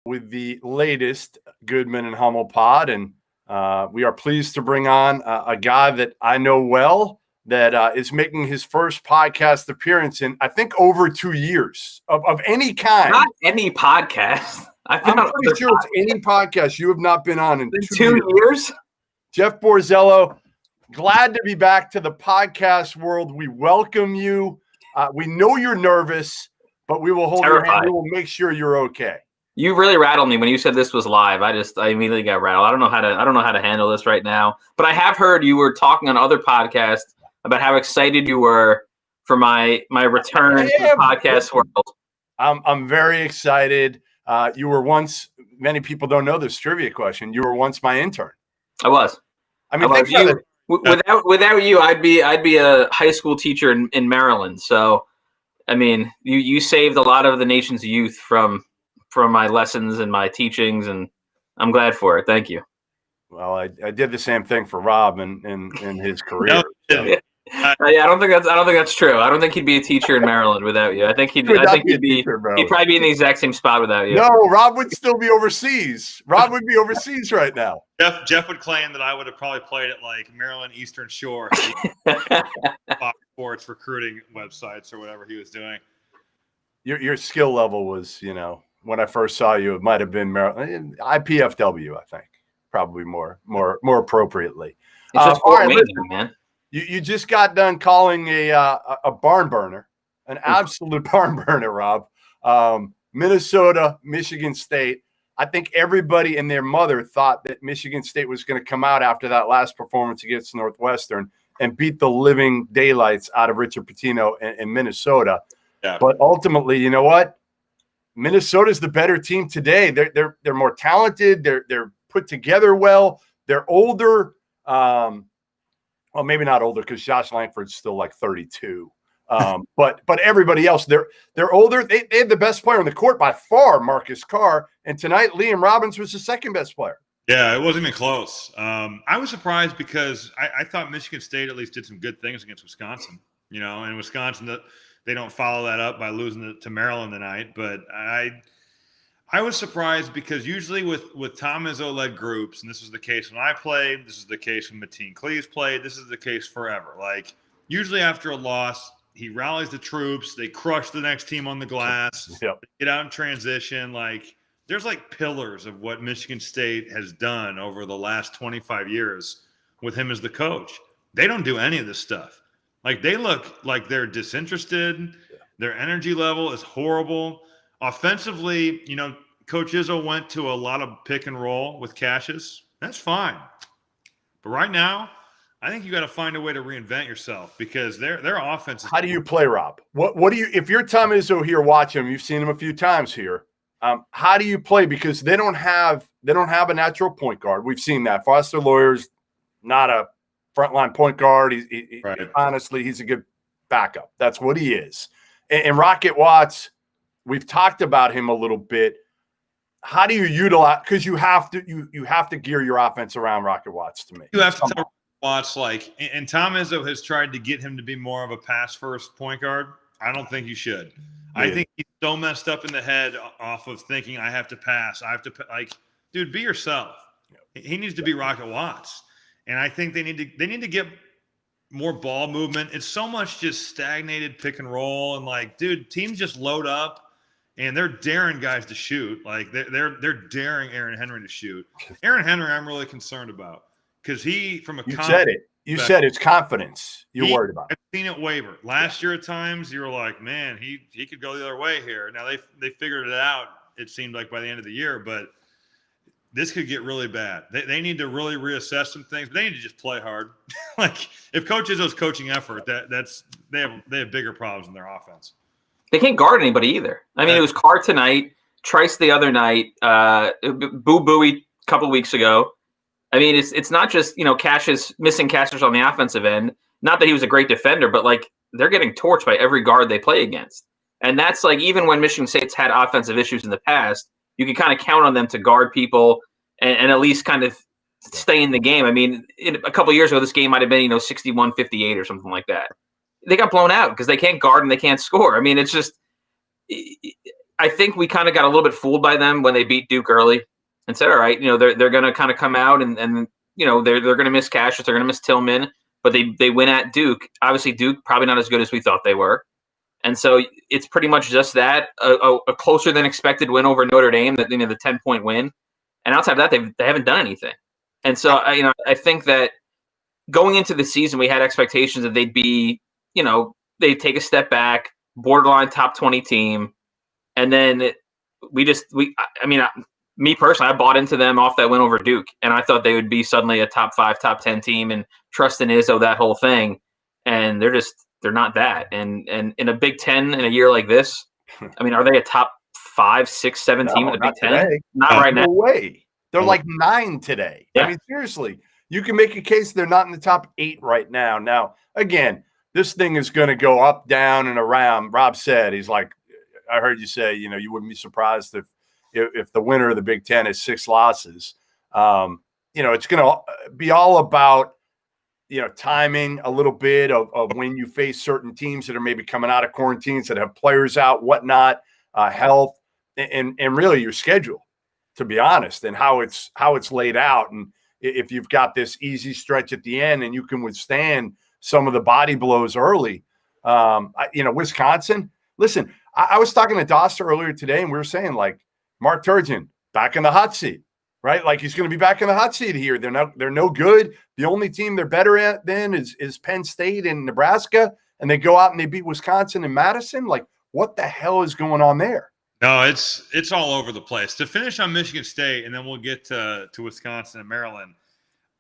with the latest Goodman and Hummel pod, and we are pleased to bring on a guy that I know well that is making his first podcast appearance in, I think, over 2 years of any kind. Not any podcast. I'm pretty sure it's any podcast you have not been on in 2 years. Jeff Borzello, glad to be back to the podcast world. We welcome you. We know you're nervous, but we will hold your hand. We will make sure you're okay. You really rattled me when you said this was live. I immediately got rattled. I don't know how to handle this right now. But I have heard you were talking on other podcasts about how excited you were for my return to the podcast world. I'm very excited. You were once, many people don't know this trivia question, you were once my intern. I was. I mean, without you, I'd be a high school teacher in Maryland. So, I mean, you saved a lot of the nation's youth from my lessons and my teachings, and I'm glad for it. Thank you. Well, I did the same thing for Rob in his career. I don't think that's true. I don't think he'd be a teacher in Maryland without you. I think he'd probably be in the exact same spot without you. No, Rob would still be overseas. Rob would be overseas right now. Jeff would claim that I would have probably played at like Maryland Eastern Shore, Fox Sports recruiting websites or whatever he was doing. Your skill level was, when I first saw you, it might have been Maryland, IPFW, I think, probably more appropriately. It's just man. You just got done calling a barn burner, an absolute barn burner, Rob. Minnesota, Michigan State. I think everybody and their mother thought that Michigan State was going to come out after that last performance against Northwestern and beat the living daylights out of Richard Pitino in Minnesota. Yeah. But ultimately, you know what? Minnesota's the better team today. They're more talented. They're put together well. They're older. Well, maybe not older because Josh Langford's still like 32. But everybody else, they're older. They had the best player on the court by far, Marcus Carr. And tonight, Liam Robbins was the second best player. Yeah, it wasn't even close. I was surprised because I thought Michigan State at least did some good things against Wisconsin. And Wisconsin, they don't follow that up by losing to Maryland tonight. But I was surprised because usually with Tom Izzo-led groups, and this was the case when I played, this is the case when Mateen Cleaves played, this is the case forever. Like, usually after a loss, he rallies the troops, they crush the next team on the glass, Yep. They get out in transition. Like, there's like pillars of what Michigan State has done over the last 25 years with him as the coach. They don't do any of this stuff. Like, they look like they're disinterested. Their energy level is horrible. Offensively, Coach Izzo went to a lot of pick and roll with Cassius. That's fine. But right now, I think you got to find a way to reinvent yourself because their offense is. How do you play, Rob? What do you, if you're Tom Izzo here, watch him. You've seen him a few times here. How do you play? Because they don't have a natural point guard. We've seen that. Foster Lawyer's not a frontline point guard. Right. Honestly, he's a good backup. That's what he is. And Rocket Watts, we've talked about him a little bit. How do you utilize? Because you have to gear your offense around Rocket Watts. To me, you have to tell Watts and Tom Izzo has tried to get him to be more of a pass first point guard. I don't think you should. Yeah. I think he's so messed up in the head off of thinking I have to pass. Dude, be yourself. Yep. He needs to be Rocket Watts, and I think they need to get more ball movement. It's so much just stagnated pick and roll, and dude, teams just load up. And they're daring guys to shoot. Like they're daring Aaron Henry to shoot. Aaron Henry, I'm really concerned about because he, from a you said it. You said it's confidence you're worried about. I've seen it waver. Last year at times you were like, man, he could go the other way here. Now they figured it out. It seemed like by the end of the year, but this could get really bad. They need to really reassess some things. But they need to just play hard. If Coach Izzo's coaching effort, they have bigger problems in their offense. They can't guard anybody either. I mean, it was Carr tonight, Trice the other night, Boo Booey a couple of weeks ago. I mean, it's not just, Cassius missing Cassius on the offensive end. Not that he was a great defender, but they're getting torched by every guard they play against. And that's even when Michigan State's had offensive issues in the past, you can kind of count on them to guard people and at least kind of stay in the game. I mean, a couple of years ago, this game might have been, 61-58 or something like that. They got blown out because they can't guard and they can't score. I mean, it's just I think we kind of got a little bit fooled by them when they beat Duke early and said, all right, they're going to kind of come out and they're going to miss Cassius, they're going to miss Tillman, but they win at Duke. Obviously, Duke probably not as good as we thought they were. And so it's pretty much just that, a closer than expected win over Notre Dame, the 10-point win. And outside of that, they haven't done anything. And so, I think that going into the season, we had expectations that they'd be, they'd take a step back, borderline top 20 team. And then me personally, I bought into them off that win over Duke. And I thought they would be suddenly a top 5, top 10 team and trust in Izzo, that whole thing. And they're not that. And in a Big Ten in a year like this, are they a top 5, 6, 7 team in the Big Ten? Today. Not right now. No way. They're like 9 today. Yeah. Seriously, you can make a case they're not in the top 8 right now. Now, again, this thing is going to go up, down, and around. Rob said, he's like, I heard you say, you wouldn't be surprised if the winner of the Big Ten is 6 losses. It's going to be all about, timing a little bit of when you face certain teams that are maybe coming out of quarantines, that have players out, whatnot, health, and really your schedule, to be honest, and how it's laid out. And if you've got this easy stretch at the end and you can withstand some of the body blows early, Wisconsin, listen, I was talking to Doster earlier today and we were saying, like, Mark Turgeon back in the hot seat, right? Like, he's going to be back in the hot seat here. They're no good. The only team they're better at then is Penn State and Nebraska, and they go out and they beat Wisconsin and Madison. Like, what the hell is going on there? No, it's all over the place. To finish on Michigan State, and then we'll get to Wisconsin and Maryland.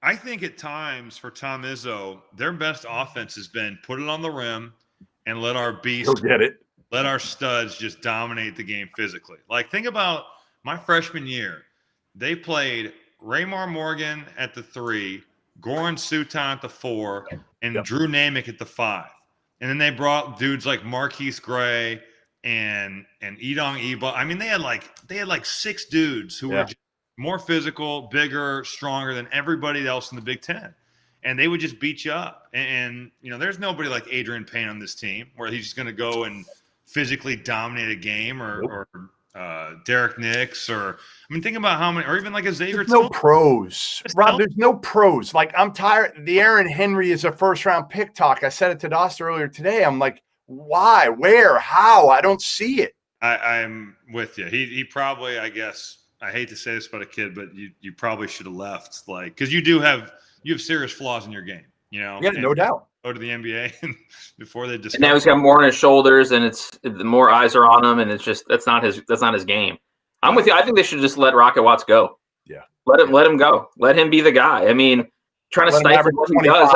I think at times for Tom Izzo, their best offense has been put it on the rim and let our beast get it. Let our studs just dominate the game physically. Like, think about my freshman year. They played Raymar Morgan at the 3, Goran Suton at the 4, and Drew Namick at the 5. And then they brought dudes like Marquise Gray and Edong Eba. They had like 6 dudes who were just more physical, bigger, stronger than everybody else in the Big Ten. And they would just beat you up. And there's nobody like Adrian Payne on this team where he's just going to go and physically dominate a game or Derek Nix think about how many, or even like a Xavier. There's no pros, Rob. There's no pros. Like, I'm tired. The Aaron Henry is a first-round pick talk. I said it to Doster earlier today. I'm like, why, where, how? I don't see it. I'm with you. He probably, I guess, I hate to say this about a kid, but you probably should have left, like, because you have serious flaws in your game. Yeah, no doubt. Go to the NBA before they discover. And now he's got more on his shoulders, and the more eyes are on him, and it's just that's not his game. I'm with you. I think they should just let Rocket Watts go. Yeah, let him go. Let him be the guy. Trying to stifle what he does.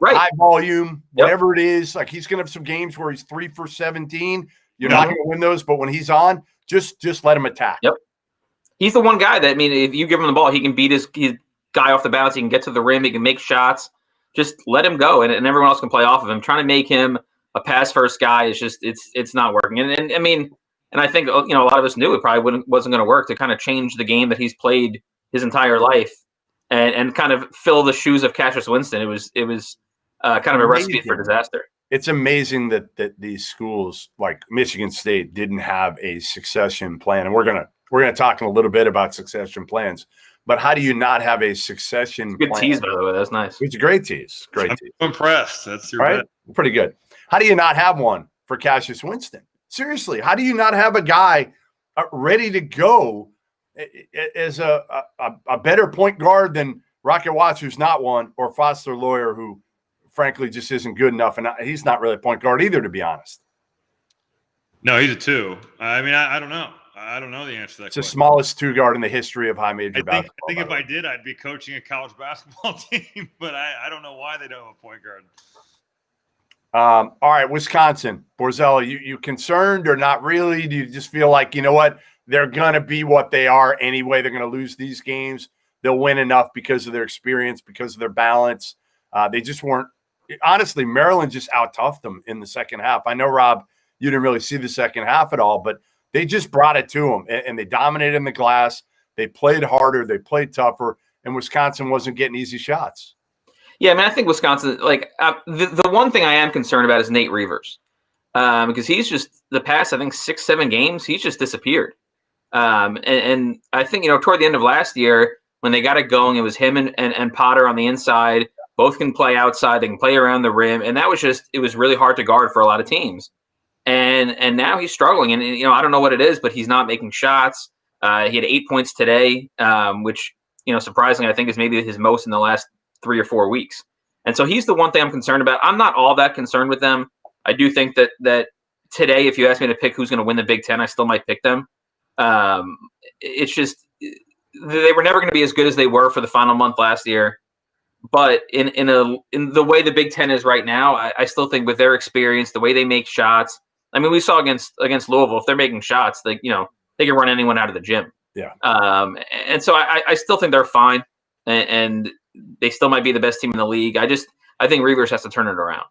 Right. High volume, whatever it is. Like, he's going to have some games where he's 3 for 17. You're not going to win those, but when he's on, just let him attack. Yep. He's the one guy that, if you give him the ball, he can beat his guy off the bounce. He can get to the rim. He can make shots. Just let him go, and everyone else can play off of him. Trying to make him a pass-first guy is just it's not working. And I think a lot of us knew it probably wasn't going to work to kind of change the game that he's played his entire life, and kind of fill the shoes of Cassius Winston. It was kind of a recipe for disaster. It's amazing that these schools like Michigan State didn't have a succession plan, and we're gonna talk a little bit about succession plans. But how do you not have a succession good plan? Tease, by the way. That's nice. It's a great tease. I'm impressed. That's your bet. Pretty good. How do you not have one for Cassius Winston? Seriously, how do you not have a guy ready to go as a better point guard than Rocket Watts, who's not one, or Foster Lawyer, who frankly just isn't good enough, and he's not really a point guard either, to be honest. No, he's a 2. I don't know. I don't know the answer to that. It's the smallest 2 guard in the history of high major basketball. I think if I did, I'd be coaching a college basketball team, but I don't know why they don't have a point guard. All right, Wisconsin, Borzello, you concerned or not really? Do you just feel like, you know what, they're going to be what they are anyway? They're going to lose these games. They'll win enough because of their experience, because of their balance. They just weren't – honestly, Maryland just out-toughed them in the second half. I know, Rob, you didn't really see the second half at all, but they just brought it to them, and they dominated in the glass. They played harder. They played tougher, and Wisconsin wasn't getting easy shots. Yeah, I think Wisconsin, the one thing I am concerned about is Nate Reavers. because he's just the past, I think 6-7 games, he's just disappeared. And I think, toward the end of last year, when they got it going, it was him and Potter on the inside. Both can play outside. They can play around the rim. And that was it was really hard to guard for a lot of teams. And now he's struggling. And, I don't know what it is, but he's not making shots. He had 8 points today, which, surprisingly, I think is maybe his most in the last 3 or 4 weeks. And so he's the one thing I'm concerned about. I'm not all that concerned with them. I do think that today, if you ask me to pick who's going to win the Big Ten, I still might pick them. It's just they were never going to be as good as they were for the final month last year. But in the way the Big Ten is right now, I still think with their experience, the way they make shots. I mean, we saw against Louisville, if they're making shots, they can run anyone out of the gym. Yeah. And so I still think they're fine, and they still might be the best team in the league. I think Reavers has to turn it around.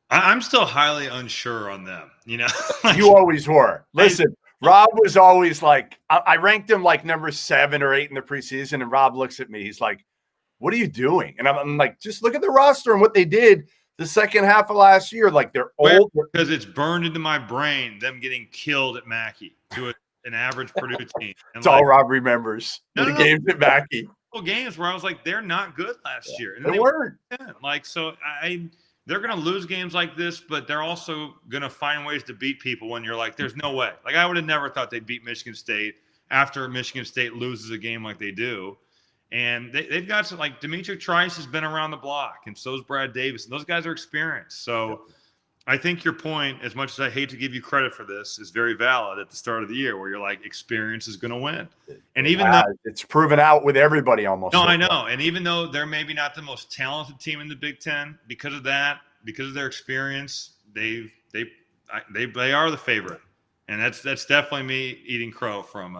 I'm still highly unsure on them. You always were. Listen. Rob was always like, I ranked him like number 7 or 8 in the preseason, and Rob looks at me. He's like, what are you doing? And I'm like, just look at the roster and what they did the second half of last year. Like, they're old. Because it's burned into my brain, them getting killed at Mackey to an average Purdue team. It's all Rob remembers. The games at Mackey. Games where I was like, they're not good last year. And they weren't. So they're going to lose games like this, but they're also going to find ways to beat people when you're like, there's no way. Like, I would have never thought they'd beat Michigan State after Michigan State loses a game like they do. And they've got some, like, Demetri Trice has been around the block, and so is Brad Davis. And those guys are experienced. So I think your point, as much as I hate to give you credit for this, is very valid at the start of the year, where you're like, experience is going to win. And even though it's proven out with everybody almost. No, I know. And even though they're maybe not the most talented team in the Big Ten, because of their experience, they are the favorite. And that's definitely me eating crow from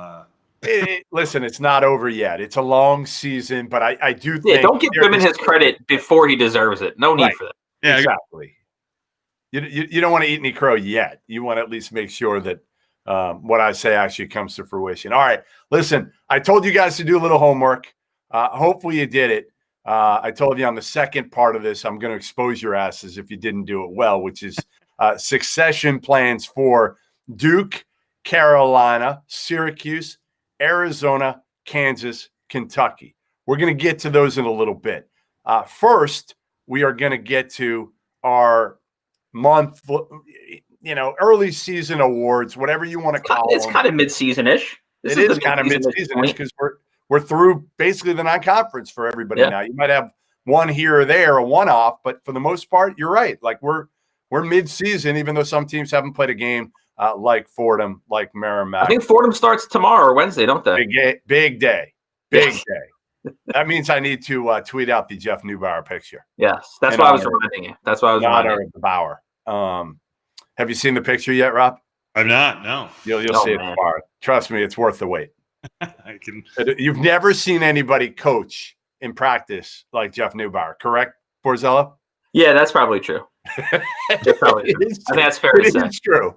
listen, it's not over yet. It's a long season, but I do think. Yeah, don't give Goodman his credit before he deserves it. No need for that. Yeah, exactly. You don't want to eat any crow yet. You want to at least make sure that what I say actually comes to fruition. All right, listen, I told you guys to do a little homework. Hopefully you did it. I told you on the second part of this, I'm going to expose your asses if you didn't do it well, which is succession plans for Duke, Carolina, Syracuse, Arizona, Kansas, Kentucky. We're going to get to those in a little bit. First, we are going to get to our month, early season awards, whatever you want to call them. It's kind of mid-season-ish. It is kind of mid-season-ish because we're through basically the non-conference for everybody now. You might have one here or there, a one-off, but for the most part, you're right. Like, we're mid-season, even though some teams haven't played a game. Like Fordham, like Merrimack. I think Fordham starts tomorrow or Wednesday, don't they? Big day. Day. That means I need to tweet out the Jeff Neubauer picture. Yes, that's why I was reminding you. That's why I was reminding you. The Bauer. Have you seen the picture yet, Rob? I've not. No. You'll see it tomorrow. Trust me, it's worth the wait. I can. You've never seen anybody coach in practice like Jeff Neubauer, correct, Borzello? Yeah, that's probably true. That's probably true. I think that's fair to say. It's true.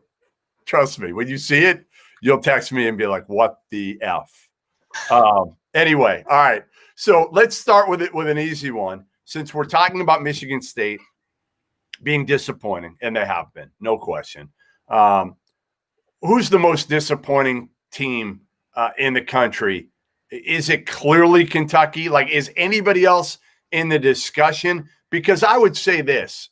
Trust me, when you see it, you'll text me and be like, what the F? Anyway, all right. So let's start with an easy one. Since we're talking about Michigan State being disappointing, and they have been, no question. Who's the most disappointing team in the country? Is it clearly Kentucky? Like, is anybody else in the discussion? Because I would say this.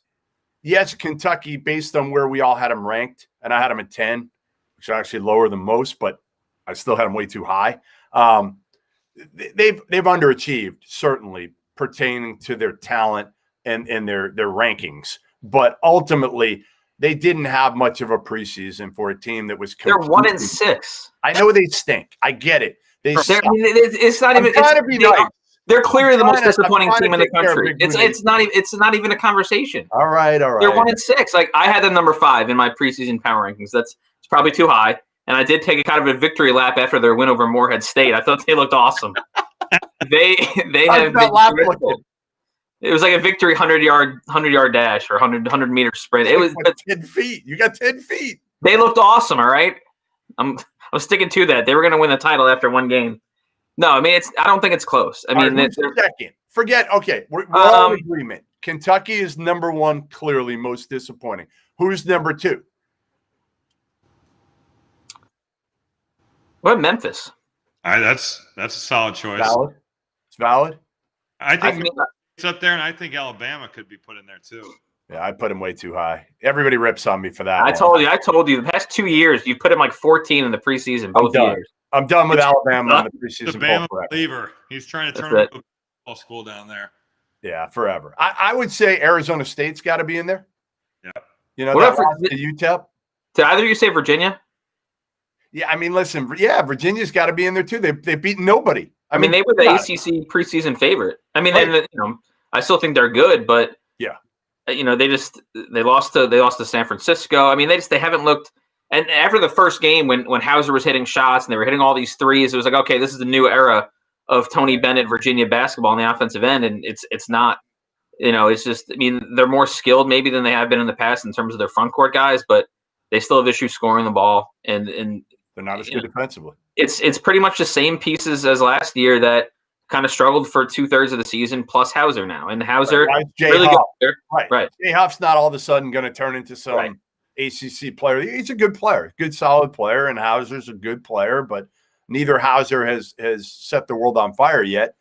Yes, Kentucky, based on where we all had them ranked, and I had them at 10, which is actually lower than most, but I still had them way too high. They've underachieved, certainly, pertaining to their talent and their rankings. But ultimately, they didn't have much of a preseason for a team that was. They're 1-6. I know they stink. I get it. It's not even. Trying to be nice. They're clearly the most disappointing team in the country. It's not even a conversation. All right. They're 1-6. Like, I had them number 5 in my preseason power rankings. It's probably too high. And I did take a kind of a victory lap after their win over Morehead State. I thought they looked awesome. They have been. It was like a victory 100-yard dash or 100-meter sprint. It was 10 feet. You got 10 feet. They looked awesome. All right. I'm sticking to that. They were going to win the title after one game. No, I mean, I don't think it's close. I mean, second. Forget. Okay, we're all in agreement. Kentucky is number 1, clearly most disappointing. Who's number 2? What Memphis? That's a solid choice. Valid. It's valid. I think it's up there, and I think Alabama could be put in there too. Yeah, I put him way too high. Everybody rips on me for that. I told you. The past 2 years, you put him like 14 in the preseason. Both years. I'm done with Alabama on the preseason. The Bama believer. He's trying to turn into a school down there. Yeah, forever. I would say Arizona State's got to be in there. Yeah. You know, that loss to UTEP. Did either of you say Virginia? Yeah, I mean, listen, Virginia's got to be in there too. They've beaten nobody. I mean, they were the ACC preseason favorite. I mean, right. I still think they're good, but yeah, they lost to San Francisco. I mean, they haven't looked. And after the first game, when Hauser was hitting shots and they were hitting all these threes, it was like, okay, this is the new era of Tony Bennett, Virginia basketball on the offensive end, and it's not. It's just. I mean, they're more skilled maybe than they have been in the past in terms of their front court guys, but they still have issues scoring the ball, and they're not as good defensively. It's pretty much the same pieces as last year that kind of struggled for 2/3 of the season, plus Hauser now. And Hauser really good. Right. Jay Huff's not all of a sudden going to turn into some ACC player. He's a good player, good solid player, and Hauser's a good player, but neither Hauser has set the world on fire yet.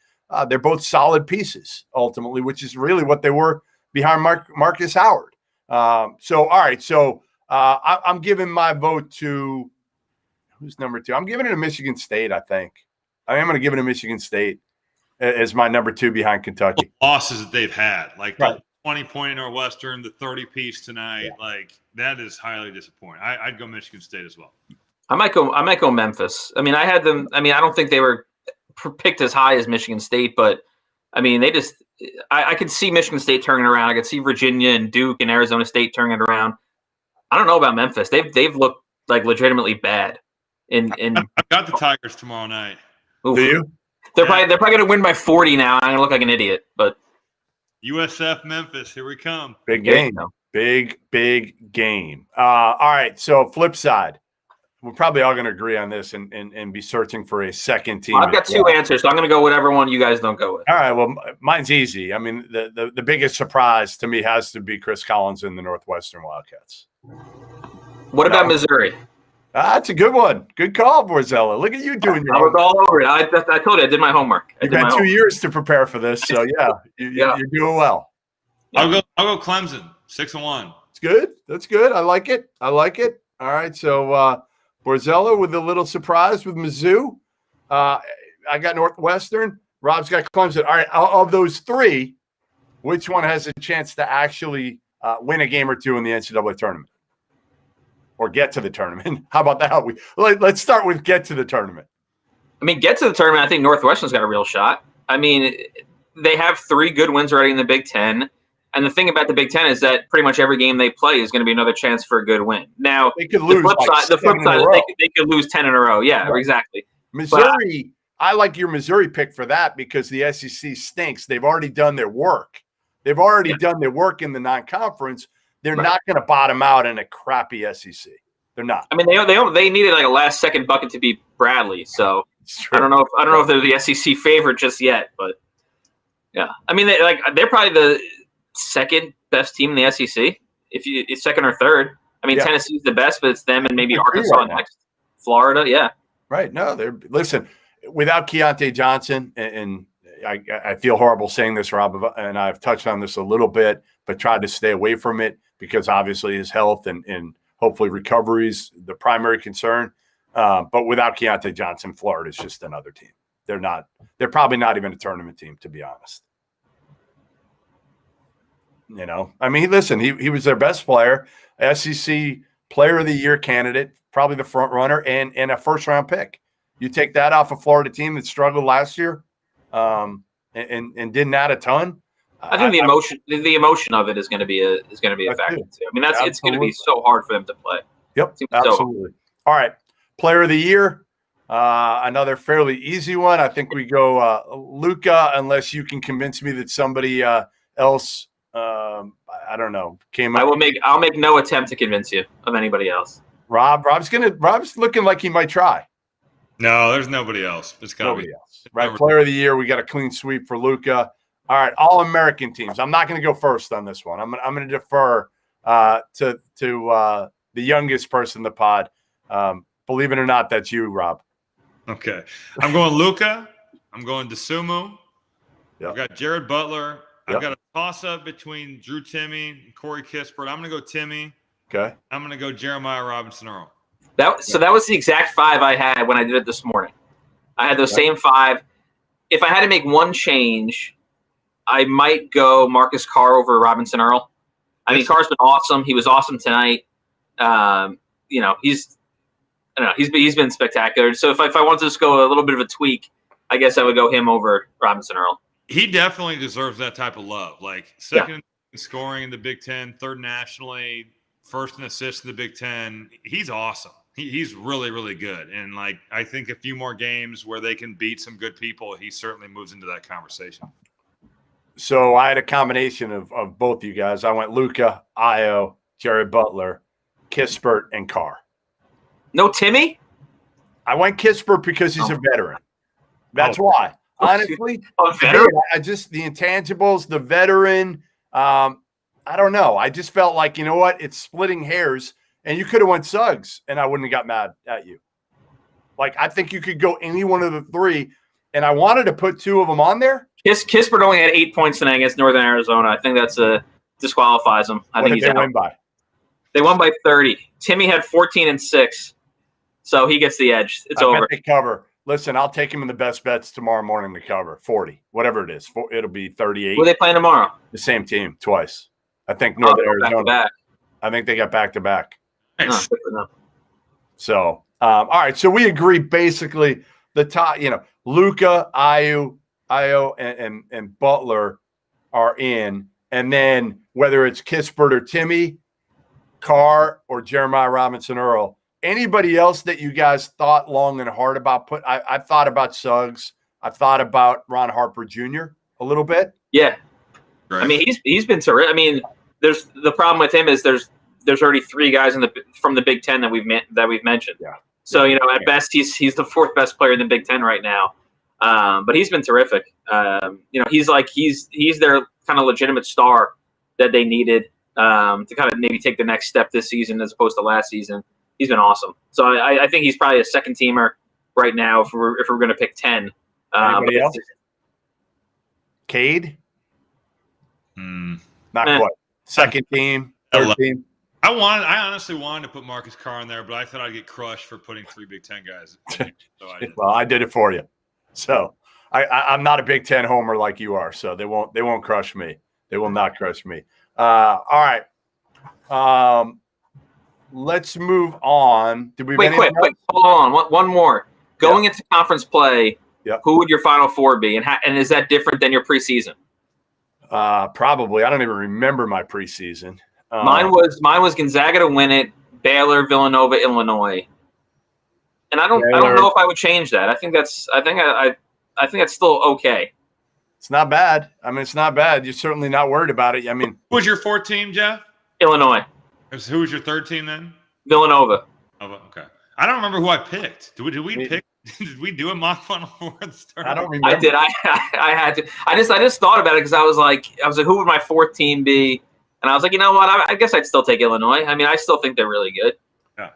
They're both solid pieces ultimately, which is really what they were behind Marcus Howard. All right. So I'm giving my vote to who's number 2. I'm giving it to Michigan State, I think. I am going to give it to Michigan State as my number 2 behind Kentucky. The losses that they've had, like the 20-point Northwestern, the 30-piece tonight, like that is highly disappointing. I'd go Michigan State as well. I might go Memphis. I mean, I had them. I mean, I don't think they were picked as high as Michigan State, but I mean, they just. I could see Michigan State turning around. I could see Virginia and Duke and Arizona State turning it around. I don't know about Memphis. They've looked like legitimately bad. I've got the Tigers tomorrow night. Oof. Do you? They're probably going to win by 40 now. I'm going to look like an idiot, but USF Memphis, here we come. Big game. Big game. All right. So flip side, we're probably all going to agree on this and be searching for a second team. I've got 2 answers, so I'm going to go whatever one you guys don't go with. All right. Well, mine's easy. I mean, the biggest surprise to me has to be Chris Collins and the Northwestern Wildcats. What about Missouri? That's a good one. Good call, Borzello. Look at you doing your homework. I was all over it. I told you I did my homework. You've had 2 years to prepare for this, so yeah, you're doing well. I'll go Clemson, 6-1. It's good. That's good. I like it. All right, so Borzello with a little surprise with Mizzou. I got Northwestern. Rob's got Clemson. All right, of those 3, which one has a chance to actually win a game or 2 in the NCAA tournament? Or get to the tournament. How about that? Let's start with get to the tournament. I mean, get to the tournament, I think Northwestern's got a real shot. I mean, they have 3 good wins already in the Big Ten. And the thing about the Big Ten is that pretty much every game they play is going to be another chance for a good win. Now, they could lose the flip side is they could lose 10 in a row. Yeah, right. Exactly. Missouri, I like your Missouri pick for that because the SEC stinks. They've already done their work. They've already done their work in the non-conference. They're not going to bottom out in a crappy SEC. They're not. I mean, they needed like a last-second bucket to beat Bradley. So I don't know if they're the SEC favorite just yet, but yeah. I mean, they're probably the second best team in the SEC. If it's second or third. I mean, Tennessee's the best, but it's them and maybe Arkansas next. Florida, yeah. Right. No, listen. Without Keontae Johnson, and I feel horrible saying this, Rob, and I've touched on this a little bit, but tried to stay away from it because obviously his health and hopefully recovery is the primary concern. But without Keontae Johnson, Florida is just another team. They're probably not even a tournament team, to be honest. I mean, listen, he was their best player, SEC Player of the Year candidate, probably the front runner, and a first-round pick. You take that off a Florida team that struggled last year and didn't add a ton. I think the emotion of it is going to be a factor too. I mean, it's going to be so hard for them to play. Yep, absolutely. All right, Player of the Year, another fairly easy one. I think we go Luka, unless you can convince me that somebody else. I don't know. I'll make no attempt to convince you of anybody else. Rob's looking like he might try. No, there's nobody else. It's nobody else. Right, Player of the Year. We got a clean sweep for Luka. All right, All-American teams. I'm not going to go first on this one. I'm going to defer to the youngest person in the pod. Believe it or not, that's you, Rob. Okay. I'm going Luka. I'm going DeSumo. Yep. I've got Jared Butler. Yep. I've got a toss-up between Drew Timme and Corey Kispert. I'm going to go Timme. Okay. I'm going to go Jeremiah Robinson-Earl. So that was the exact 5 I had when I did it this morning. I had those same 5. If I had to make one change, I might go Marcus Carr over Robinson Earl. I mean, Carr's been awesome. He was awesome tonight. He's been spectacular. So if I wanted to just go a little bit of a tweak, I guess I would go him over Robinson Earl. He definitely deserves that type of love. Like second in scoring in the Big Ten, third nationally, first in assists in the Big Ten. He's awesome. He's really, really good. And like I think a few more games where they can beat some good people, he certainly moves into that conversation. So I had a combination of both you guys. I went Luka, Io, Jared Butler, Kispert, and Carr. No Timme? I went Kispert because he's a veteran. That's why. Honestly, a veteran? I just the intangibles, the veteran. I don't know. I just felt like, you know what? It's splitting hairs, and you could have went Suggs, and I wouldn't have got mad at you. Like, I think you could go any one of the 3, and I wanted to put 2 of them on there. Kispert only had 8 points tonight against Northern Arizona. I think that's disqualifies him. I think he's out. Win by? They won by 30. Timme had 14 and 6, so he gets the edge. It's over. They cover. Listen, I'll take him in the best bets tomorrow morning to cover 40, whatever it is. It'll be 38. Who are they playing tomorrow? The same team twice. I think Northern Arizona. Back. I think they got back to back. Nice. So, all right. So we agree basically the top. Luka, Io, and Butler are in, and then whether it's Kispert or Timme, Carr or Jeremiah Robinson-Earl. Anybody else that you guys thought long and hard about? I thought about Suggs. I thought about Ron Harper Jr. a little bit. Yeah, right. I mean he's been terrific. I mean, there's the problem with him is there's already 3 guys from the Big Ten that we've mentioned. Yeah. So at best he's the 4th best player in the Big Ten right now. But he's been terrific. He's their kind of legitimate star that they needed to kind of maybe take the next step this season as opposed to last season. He's been awesome. So I think he's probably a second teamer right now if we're going to pick 10. Anybody else? Cade? Not quite. Second team, third team. I honestly wanted to put Marcus Carr in there, but I thought I'd get crushed for putting 3 Big Ten guys. So Well, I did it for you. So I'm not a Big Ten homer like you are. So they won't crush me. They will not crush me. All right. Let's move on. Did we wait? Hold on. One more. Going into conference play, who would your Final Four be, and is that different than your preseason? Probably. I don't even remember my preseason. Mine was Gonzaga to win it, Baylor, Villanova, Illinois, and I don't know if I would change that. I think that's still okay. It's not bad. I mean, it's not bad. You're certainly not worried about it. I mean, who was your 4th team, Jeff? Illinois. Who was your 3rd team then? Villanova. Oh, okay. I don't remember who I picked. Did we pick? Did we do a mock Final Four at the start? I don't remember. I did. I had to. I just thought about it because I was like, who would my 4th team be? And I was like, you know what? I guess I'd still take Illinois. I mean, I still think they're really good. Yeah.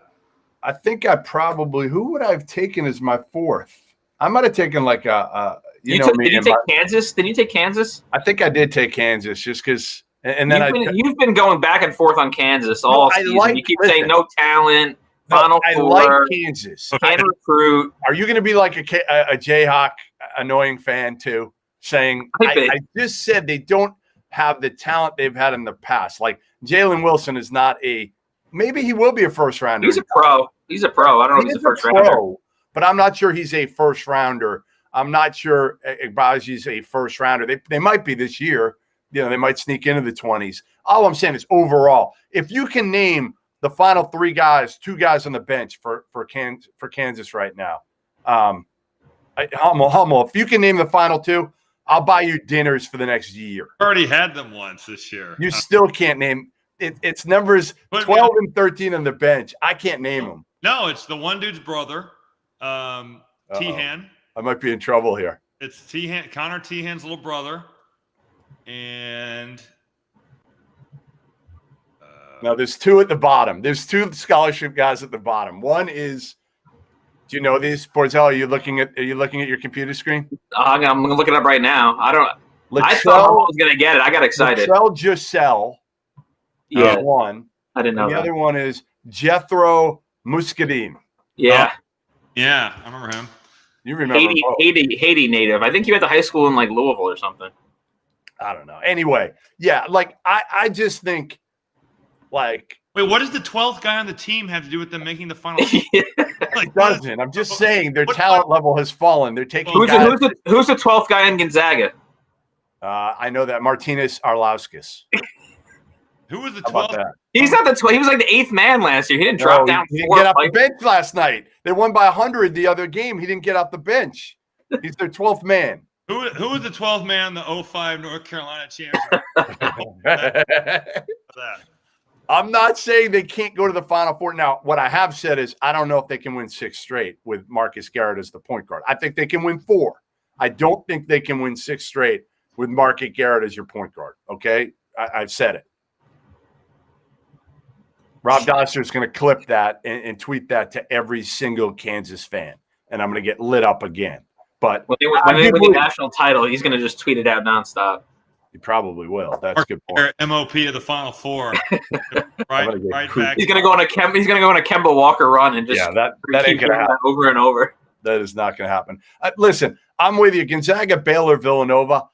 I think who would I have taken as my 4th? I might have taken like did you take Kansas? Did you take Kansas? I think I did take Kansas just because. And then you've been going back and forth on Kansas all season. You keep saying no talent. Final Four. I like Kansas. Can't recruit. Are you going to be like a Jayhawk annoying fan too, saying I just said they don't have the talent they've had in the past? Like Jalen Wilson is not maybe he will be a first rounder. He's a pro. He's a pro. I don't know if he's a first rounder, but I'm not sure he's a first rounder. I'm not sure Igbaji's a first rounder. They might be this year. They might sneak into the 20s. All I'm saying is overall, if you can name the final 3 guys, 2 guys on the bench for Kansas right now, Hummel, if you can name the final 2, I'll buy you dinners for the next year. I already had them once this year. You still can't name it. It's numbers 12 and 13 on the bench. I can't name them. No, it's the one dude's brother, Tehan. I might be in trouble here. It's Tehan, Connor Tehan's little brother. And No, there's two at the bottom. There's two scholarship guys at the bottom. One is, do you know these, Borzello? Are you looking at your computer screen? I'm gonna look it up right now. I thought Hummel was gonna get it. I got excited. Latrell Giselle. Yeah, one. I didn't know the that. other one is Jethro Muscadine. Yeah. Yeah, I remember him. You remember Haiti native. I think he went to high school in like Louisville or something. I don't know. Anyway, yeah, like I just think like wait, what does the 12th guy on the team have to do with them making the final? Like, doesn't. I'm just saying their talent level has fallen. They're taking who's the 12th guy in Gonzaga? I know that Martinez Arlauskas. Who was the 12th? He's not the 12th. He was like the 8th man last year. He didn't drop down. He didn't get off the bench last night. They won by 100 the other game. He didn't get off the bench. He's their 12th man. Who was the 12th man in the 05 North Carolina championship? I'm not saying they can't go to the Final Four. Now, what I have said is I don't know if they can win 6 straight with Marcus Garrett as the point guard. I think they can win 4. I don't think they can win 6 straight with Marcus Garrett as your point guard. Okay? I've said it. Rob Doster is going to clip that and tweet that to every single Kansas fan, and I'm going to get lit up again. But when they win the national title, he's going to just tweet it out nonstop. He probably will. That's a good point. MOP of the Final Four. right back. He's going to go on a Kemba Walker run and just that ain't going to happen over and over. That is not going to happen. Listen, I'm with you. Gonzaga, Baylor, Villanova.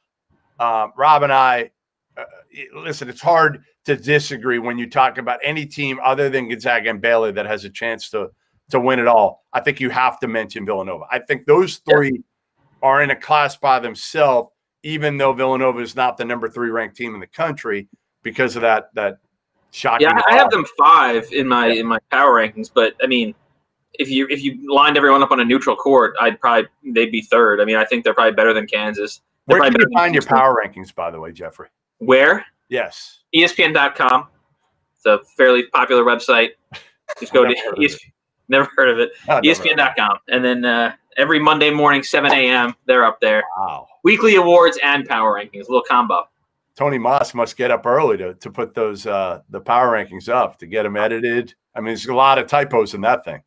Rob and I. Listen, it's hard to disagree when you talk about any team other than Gonzaga and Baylor that has a chance to win it all. I think you have to mention Villanova. I think those three are in a class by themselves, even though Villanova is not the number 3 ranked team in the country because of that shocking. Yeah, I have them 5 in my power rankings, but I mean, if you lined everyone up on a neutral court, they'd be 3rd. I mean, I think they're probably better than Kansas. Where can you find your power rankings, by the way, Jeffrey? Where? Yes. ESPN.com. It's a fairly popular website. Just go to ESPN. Never heard of it. ESPN.com. And then every Monday morning, 7 a.m., they're up there. Wow. Weekly awards and power rankings. A little combo. Tony Moss must get up early to put those the power rankings up, to get them edited. I mean, there's a lot of typos in that thing.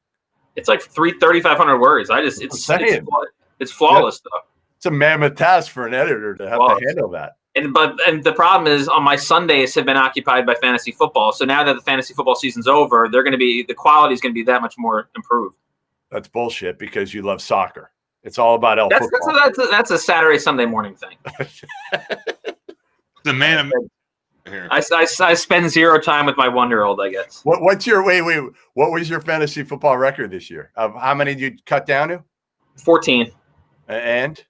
It's like 3,500 words. It's flawless, though. It's a mammoth task for an editor to have to handle that. And the problem is, on my Sundays have been occupied by fantasy football. So now that the fantasy football season's over, the quality is going to be that much more improved. That's bullshit because you love soccer. It's all about football. That's a Saturday, Sunday morning thing. The man here. I spend 0 time with my 1-year-old, I guess. What's your wait? What was your fantasy football record this year? How many did you cut down to? 14. And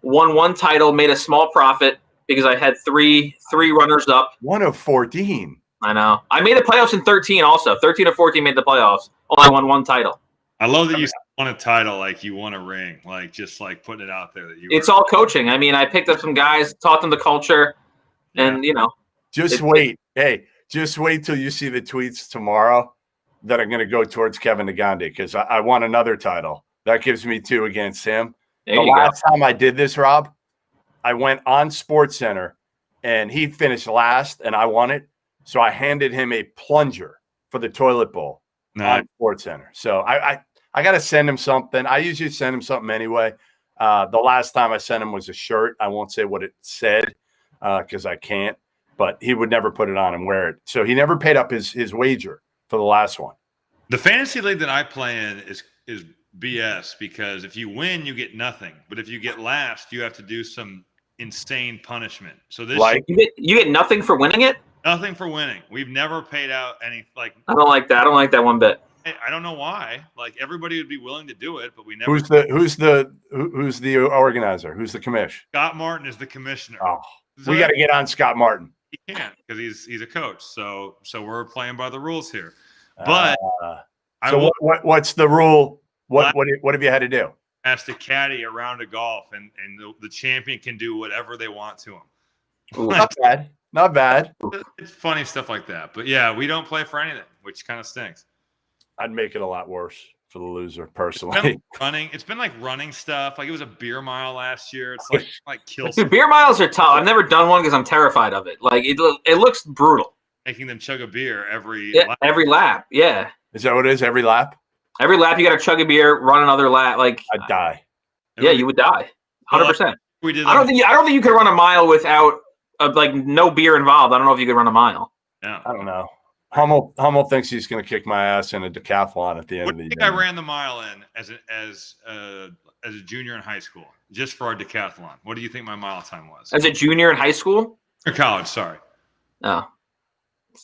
won 1 title, made a small profit because I had three runners up. 1 of 14. I know. I made the playoffs in 13 also. 13 or 14 made the playoffs. Only won 1 title. I love that you won a title like you won a ring, like just like putting it out there that you. It's all coaching. I mean, I picked up some guys, taught them the culture, and Just wait. Hey, just wait till you see the tweets tomorrow that are going to go towards Kevin Nagande because I won another title. That gives me 2 against him. The last time I did this, Rob, I went on SportsCenter, and he finished last, and I won it. So I handed him a plunger for the toilet bowl on SportsCenter. So I got to send him something. I usually send him something anyway. The last time I sent him was a shirt. I won't say what it said because I can't, but he would never put it on and wear it. So he never paid up his wager for the last one. The fantasy league that I play in is BS because if you win, you get nothing. But if you get last, you have to do some insane punishment. So this you get nothing for winning it? Nothing for winning. We've never paid out any I don't like that. I don't like that one bit. I don't know why. Like everybody would be willing to do it, but we never. Who's the organizer? Who's the commish? Scott Martin is the commissioner. Oh, we got to get on Scott Martin. He can't because he's a coach. So we're playing by the rules here. But what's the rule? What have you had to do? Has to caddy a round of golf, and the champion can do whatever they want to him. Not bad. Not bad. It's funny stuff like that. But yeah, we don't play for anything, which kind of stinks. I'd make it a lot worse for the loser, personally. It's been like running stuff. Like it was a beer mile last year. It's like kills. Beer miles are tough. I've never done one because I'm terrified of it. Like it looks brutal. making them chug a beer every Yeah, lap. every lap. Yeah. Is that what it is? Every lap? Every lap you got to chug a beer, run another lap. Like, I'd die. yeah, you would die. 100%. We did. I don't think you could run a mile without like no beer involved. I don't know if you could run a mile. Yeah. I don't know. Hummel thinks he's going to kick my ass in a decathlon at the end What of do the you think year. I ran the mile in as a junior in high school, just for our decathlon? What do you think my mile time was? As a junior in high school? Or college, sorry. Oh.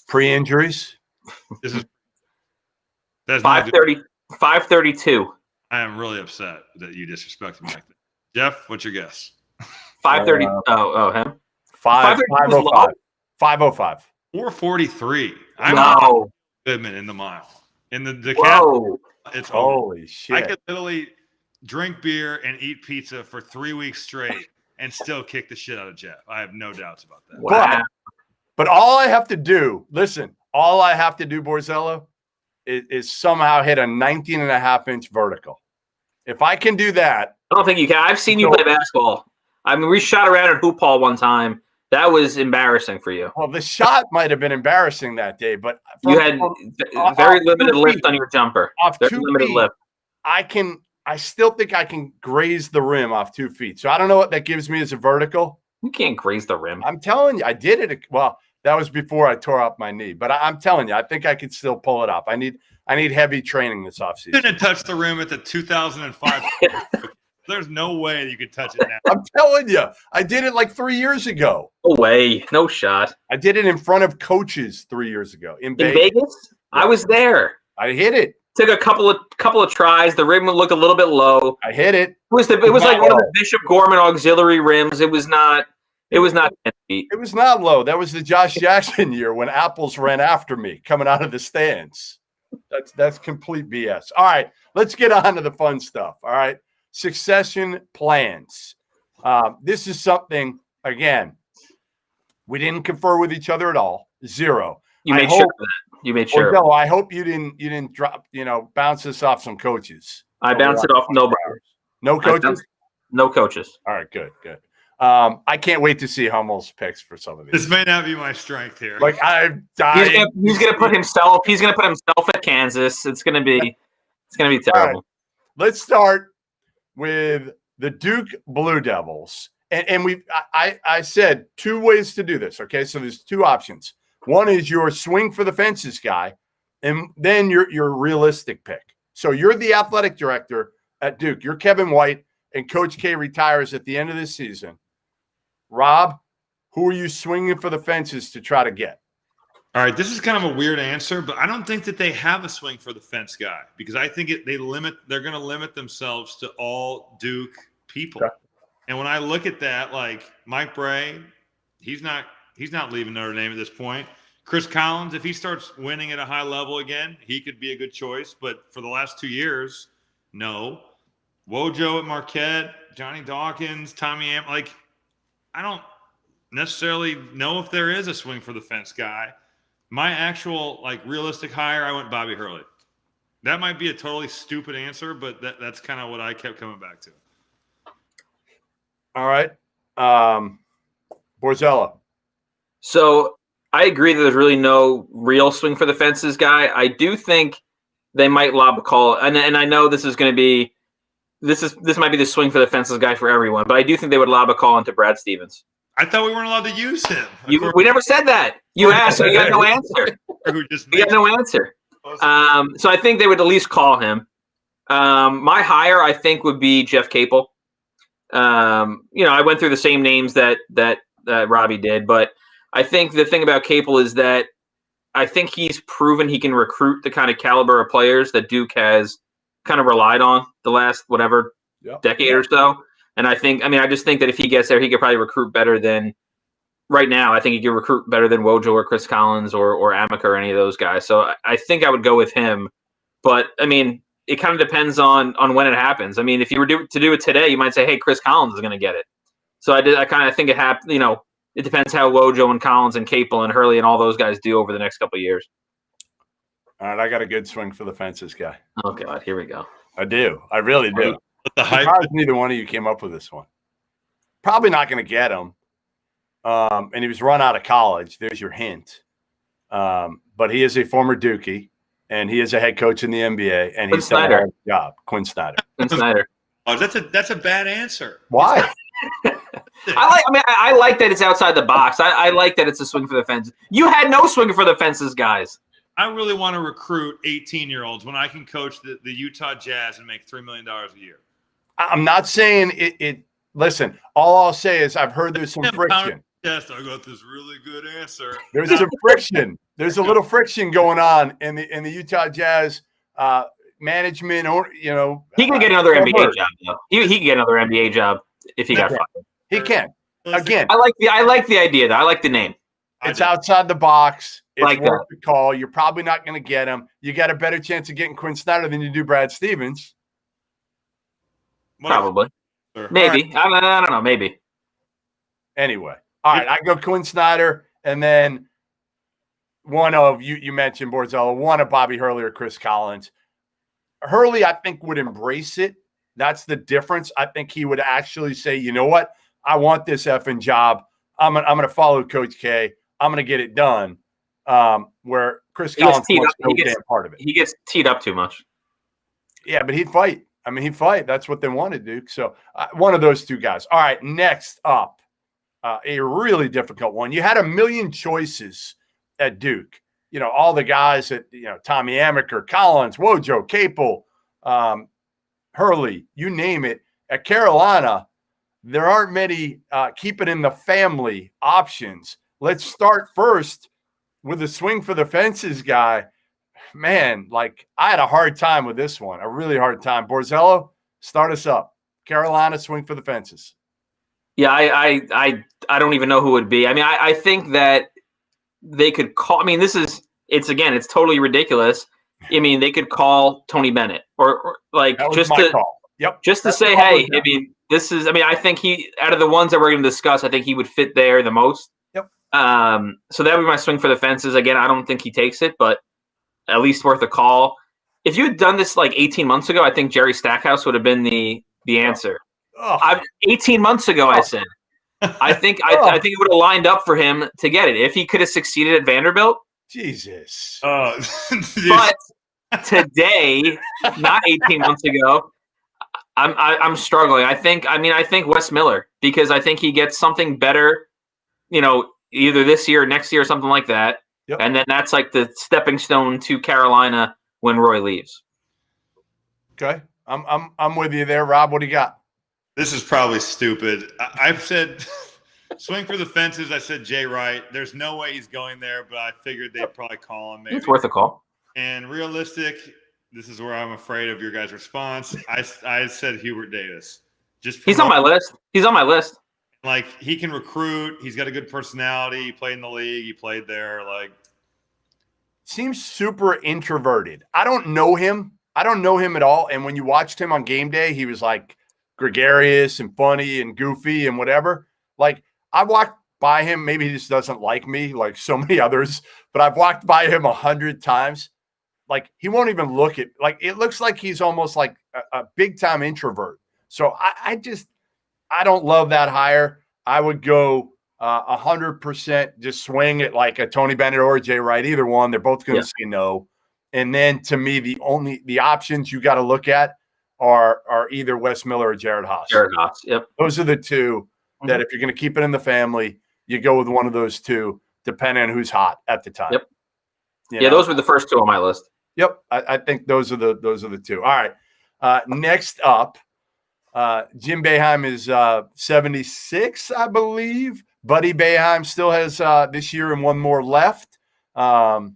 Pre-injuries? This is that's 5:30, 5:32. I am really upset that you disrespected me like that. Jeff, what's your guess? 5:30. Him. 5:05. 5:05. 4:43. I'm No. Goodman in the mile. In the decathlon, Whoa. it's over. Holy shit. I could literally drink beer and eat pizza for 3 weeks straight and still kick the shit out of Jeff. I have no doubts about that. Wow. But all I have to do, all I have to do, Borzello, is somehow hit a 19.5-inch vertical. If I can do that. I don't think you can. I've seen you play basketball. I mean, we shot around at hoop ball one time. That was embarrassing for you. Well, the shot might have been embarrassing that day, but You had very limited lift on your jumper. Off Very 2 limited feet, lift. I still think I can graze the rim off 2 feet. So I don't know what that gives me as a vertical. You can't graze the rim. I'm telling you, I did it. Well, that was before I tore up my knee, but I'm telling you, I think I could still pull it off. I need heavy training this offseason. You didn't touch the rim at the 2005. There's no way you could touch it now. I'm telling you, I did it like 3 years ago. No way. No shot. I did it in front of coaches 3 years ago in In Vegas. Vegas? I was there. I hit it. Took a couple of tries. The rim looked a little bit low. I hit it. It was like one of the Bishop Gorman auxiliary rims. It was not 10 feet. It was not low. That was the Josh Jackson year when Apples ran after me coming out of the stands. That's complete BS. All right, let's get on to the fun stuff. All right, succession plans. This is something, again, we didn't confer with each other at all. Zero. You made sure of that. You made sure. No, I hope you didn't drop, bounce this off some coaches. I bounced it off nobody. No coaches? No coaches. All right, good. I can't wait to see Hummel's picks for some of these. This may not be my strength here. Like I'm dying. He's gonna put himself at Kansas. It's gonna be terrible. Right. Let's start with the Duke Blue Devils. And I said 2 ways to do this. Okay, so there's 2 options. One is your swing for the fences guy, and then your realistic pick. So you're the athletic director at Duke. You're Kevin White, and Coach K retires at the end of this season. Rob, who are you swinging for the fences to try to get? All right, this is kind of a weird answer, but I don't think that they have a swing for the fence guy because I think they're going to limit themselves to all Duke people. Okay. And when I look at that, like Mike Bray, he's not leaving Notre Dame at this point. Chris Collins, if he starts winning at a high level again, he could be a good choice. But for the last 2 years, no. Wojo at Marquette, Johnny Dawkins, Tommy Am, I don't necessarily know if there is a swing for the fence guy. My actual realistic hire, I went Bobby Hurley. That might be a totally stupid answer, but that's kind of what I kept coming back to. All right. Borzello. So I agree that there's really no real swing for the fences guy. I do think they might lob a call, and I know this is going to be this might be the swing for the fences guy for everyone, but I do think they would lob a call into Brad Stevens. I thought we weren't allowed to use him. We never said that. You asked, so you got no answer. You got no answer. So I think they would at least call him. My hire, I think, would be Jeff Capel. I went through the same names that Robbie did, but I think the thing about Capel is that I think he's proven he can recruit the kind of caliber of players that Duke has kind of relied on the last decade or so. And I just think that if he gets there, he could probably recruit better than right now. I think he could recruit better than Wojo or Chris Collins or Amica or any of those guys. So I think I would go with him. But it kind of depends on when it happens. If you were to do it today, you might say, hey, Chris Collins is going to get it. So I kind of think it happened. It depends how Wojo and Collins and Capel and Hurley and all those guys do over the next couple of years. All right, I got a good swing for the fences guy. Oh, God, here we go. I do. I really do. The hype. Neither one of you came up with this one. Probably not going to get him. And he was run out of college. There's your hint. But he is a former Dookie, and he is a head coach in the NBA, and he's done a hell of a job. Quinn Snyder. Quinn Snyder. Oh, that's a bad answer. Why? I like that it's outside the box. I like that it's a swing for the fences. You had no swing for the fences, guys. I really want to recruit 18-year-olds when I can coach the Utah Jazz and make $3 million a year. I'm not saying it. Listen, all I'll say is I've heard there's some friction. Yes, I got this really good answer. There's some friction. There's a little friction going on in the Utah Jazz management. Or he can get another NBA job. Though. He can get another NBA job if he got fired. He can. Again, I like the idea. Though. I like the name. It's outside the box. It's like worth the call. You're probably not going to get him. You got a better chance of getting Quinn Snyder than you do Brad Stevens. Probably. Maybe. Right. I don't know. Maybe. Anyway. All right. I go Quinn Snyder, and then one of you mentioned Borzello, one of Bobby Hurley or Chris Collins. Hurley, I think, would embrace it. That's the difference. I think he would actually say, you know what? I want this effing job. I'm gonna follow Coach K. I'm gonna get it done. Where Chris Collins wants no damn part of it. He gets teed up too much. Yeah, but he'd fight. I mean, he'd fight. That's what they want to do. So one of those two guys. All right, next up, a really difficult one. You had a million choices at Duke. All the guys at Tommy Amaker, Collins, Wojo, Capel, Hurley, you name it. At Carolina, there aren't many keep it in the family options. Let's start first with the swing for the fences guy. Man, I had a hard time with this one, a really hard time. Borzello, start us up. Carolina, swing for the fences. Yeah, I don't even know who it would be. I mean, I think that they could call. I mean, it's totally ridiculous. I mean, they could call Tony Bennett or just to call. Yep. Just to say, hey, I mean, I think he, out of the ones that we're going to discuss, I think he would fit there the most. Yep. So that would be my swing for the fences. Again, I don't think he takes it, but at least worth a call. If you had done this 18 months ago, I think Jerry Stackhouse would have been the answer. 18 months ago, I said. I think it would have lined up for him to get it if he could have succeeded at Vanderbilt. Jesus. But today, not 18 months ago, I'm struggling. I think Wes Miller, because I think he gets something better, either this year or next year or something like that. Yep. And then that's the stepping stone to Carolina when Roy leaves. Okay. I'm with you there, Rob. What do you got? This is probably stupid. I've said swing for the fences. I said Jay Wright. There's no way he's going there, but I figured they'd probably call him. Maybe it's worth a call. And realistic, this is where I'm afraid of your guys' response. I said Hubert Davis. He's on my list. He's on my list. He can recruit. He's got a good personality. He played in the league. He played there. Seems super introverted. I don't know him. at all. And when you watched him on game day, he was gregarious and funny and goofy and whatever. I walked by him. Maybe he just doesn't like me like so many others, but I've walked by him 100 times. He won't even look at, it looks like he's almost like a big time introvert. So I don't love that hire. I would go 100% just swing it like a Tony Bennett or a Jay Wright, either one. They're both going to say no. And then to me, the options you got to look at are either Wes Miller or Jared Haas. Jared Haas, yep. Those are the two that if you're going to keep it in the family, you go with one of those two, depending on who's hot at the time. Yep. Those were the first two on my list. Yep, I think those are the two. All right, next up, Jim Boeheim is 76, I believe. Buddy Boeheim still has this year and one more left. Mike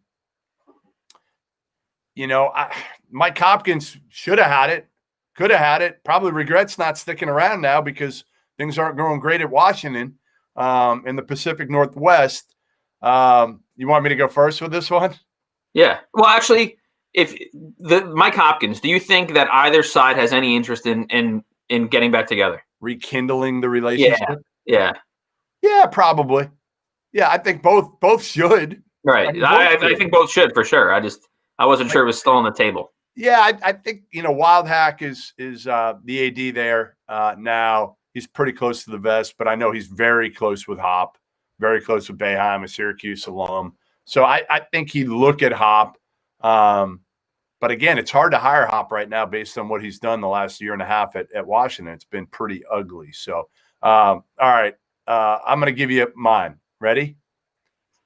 Hopkins should have had it, could have had it. Probably regrets not sticking around now because things aren't going great at Washington in the Pacific Northwest. You want me to go first with this one? Yeah. Well, actually, if Mike Hopkins, do you think that either side has any interest in getting back together, rekindling the relationship? Yeah, probably. Yeah, I think both should. Right. I think both should for sure. I wasn't sure it was still on the table. Yeah, I think Wildhack is the AD there now. He's pretty close to the vest, but I know he's very close with Hop, very close with Boeheim, a Syracuse alum. So I think he'd look at Hop. But again, it's hard to hire Hop right now based on what he's done the last year and a half at Washington. It's been pretty ugly. So, all right, I'm going to give you mine. Ready?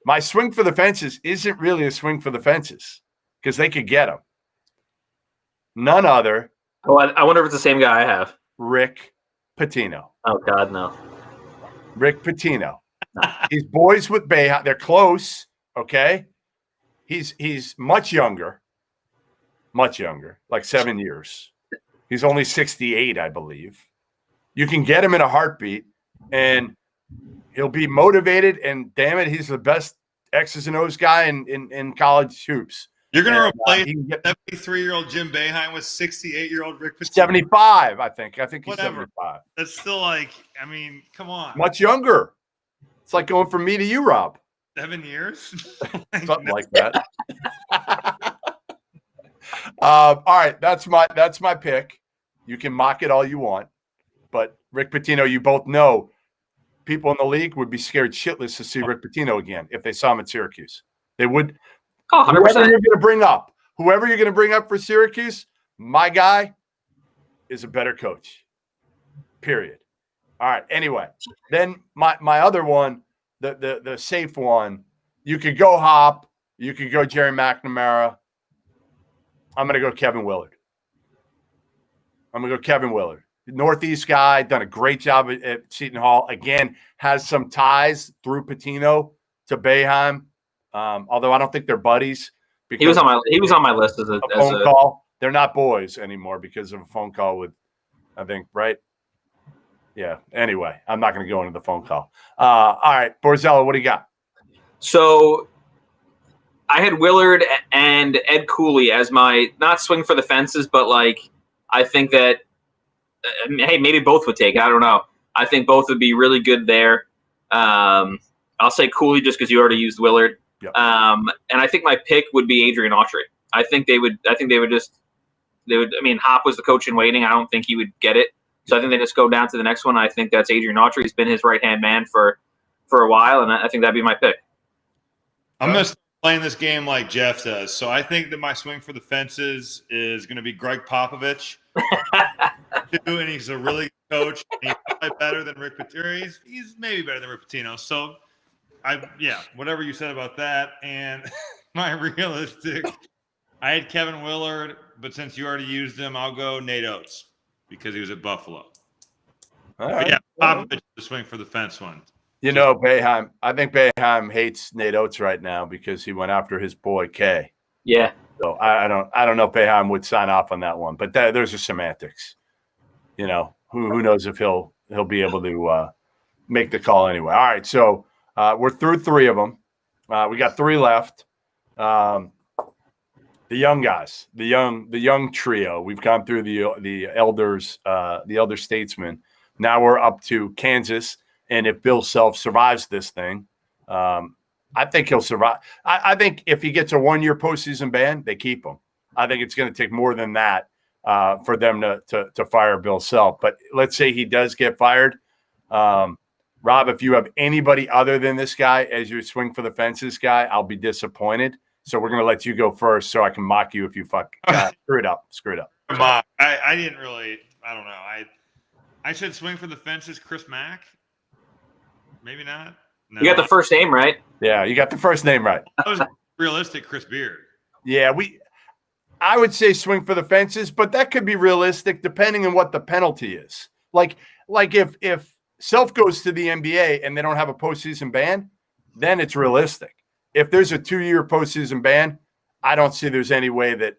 My swing for the fences isn't really a swing for the fences because they could get him. None other. Oh, I wonder if it's the same guy I have. Rick Pitino. Oh, God, no. Rick Pitino. He's boys with Boeheim. They're close, okay? He's much younger, like 7 years. He's only 68, I believe. You can get him in a heartbeat, and he'll be motivated, and damn it, he's the best X's and O's guy in college hoops. You're going to replace 73-year-old Jim Boeheim with 68-year-old Rick Pitino. 75, I think. I think he's Whatever. 75. That's still like, I mean, come on. Much younger. It's like going from me to you, Rob. 7 years? Something like that. All right, that's my pick. You can mock it all you want, but Rick Pitino, you both know people in the league would be scared shitless to see Rick Pitino again if they saw him at Syracuse. They would. Oh, 100%. Whoever you're going to bring up for Syracuse, my guy is a better coach. Period. All right. Anyway, then my other one, the safe one, you could go Hop, you could go Jerry McNamara. I'm going to go Kevin Willard. Northeast guy, done a great job at Seton Hall. Again, has some ties through Pitino to Boeheim. Although I don't think they're buddies. He was on my list as a phone call. They're not boys anymore because of a phone call with, I think, right? Yeah. Anyway, I'm not going to go into the phone call. All right, Borzello, what do you got? So I had Willard and Ed Cooley as my not swing for the fences, but like I think that hey, maybe both would take it. I don't know. I think both would be really good there. I'll say Cooley just because you already used Willard. Yep. And I think my pick would be Adrian Autry. I think they would. I mean, Hop was the coach in waiting. I don't think he would get it. So I think they just go down to the next one. I think that's Adrian Autry. He's been his right-hand man for a while, and I think that'd be my pick. I'm going to start playing this game like Jeff does. So I think that my swing for the fences is going to be Greg Popovich. And he's a really good coach. And he's probably better than Rick Pitino. He's maybe better than Rick Pitino. So, whatever you said about that. And my realistic, I had Kevin Willard, but since you already used him, I'll go Nate Oates because he was at Buffalo. All right. Yeah, Popovich is the swing for the fence one. You know, Boeheim. I think Boeheim hates Nate Oates right now because he went after his boy Kay. Yeah. So I don't know if Boeheim would sign off on that one, but there's a semantics. You know, who knows if he'll be able to make the call anyway. All right, so we're through three of them. We got three left. The young guys, the young trio. We've gone through the elders, the elder statesmen. Now we're up to Kansas, and if Bill Self survives this thing, I think he'll survive. I think if he gets a 1-year postseason ban, they keep him. I think it's going to take more than that for them to fire Bill Self. But let's say he does get fired. Rob, if you have anybody other than this guy as your swing for the fences guy, I'll be disappointed. So we're going to let you go first so I can mock you if you screw it up. I didn't really – I don't know. I should swing for the fences Chris Mack. Maybe not. No. You got the first name right. Yeah, you got the first name right. That was realistic Chris Beard. Yeah, I would say swing for the fences, but that could be realistic depending on what the penalty is. Like if Self goes to the NBA and they don't have a postseason ban, then it's realistic. If there's a 2-year postseason ban, I don't see there's any way that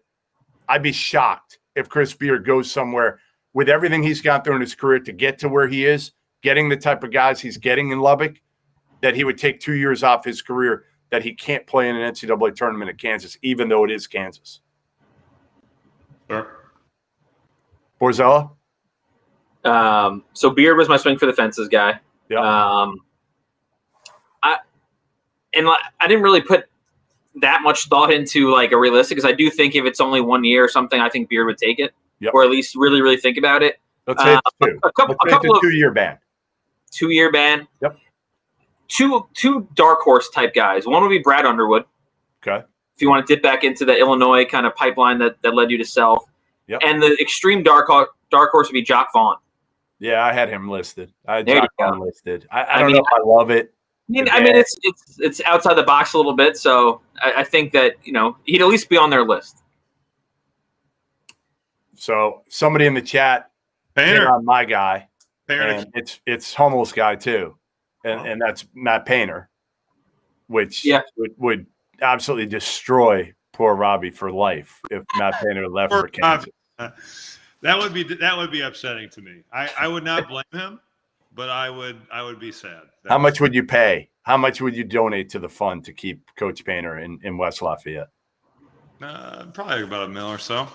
I'd be shocked if Chris Beard goes somewhere with everything he's gone through in his career to get to where he is, getting the type of guys he's getting in Lubbock, that he would take 2 years off his career, that he can't play in an NCAA tournament at Kansas, even though it is Kansas. Sure. Borzello? So Beard was my swing for the fences guy. Yeah. I didn't really put that much thought into like a realistic, because I do think if it's only 1 year or something, I think Beard would take it, or at least really, really think about it. Let's say it's two. A couple of of 2-year ban. 2-year ban. Yep. Two dark horse type guys. One would be Brad Underwood. Okay. If you want to dip back into the Illinois kind of pipeline that led you to Self. Yep. And the extreme dark horse would be Jock Vaughn. Yeah, I had him listed. I had There Jock you go. Vaughn listed. I don't know if I love it. I mean, it's outside the box a little bit, so I think that he'd at least be on their list. So somebody in the chat hit on my guy, and it's Hummel's guy too, and that's Matt Painter, which would absolutely destroy poor Robbie for life if Matt Painter left for Kansas. That would be upsetting to me. I would not blame him, but I would be sad. How much would you pay? How much would you donate to the fund to keep Coach Painter in West Lafayette? Probably about $1 million or so.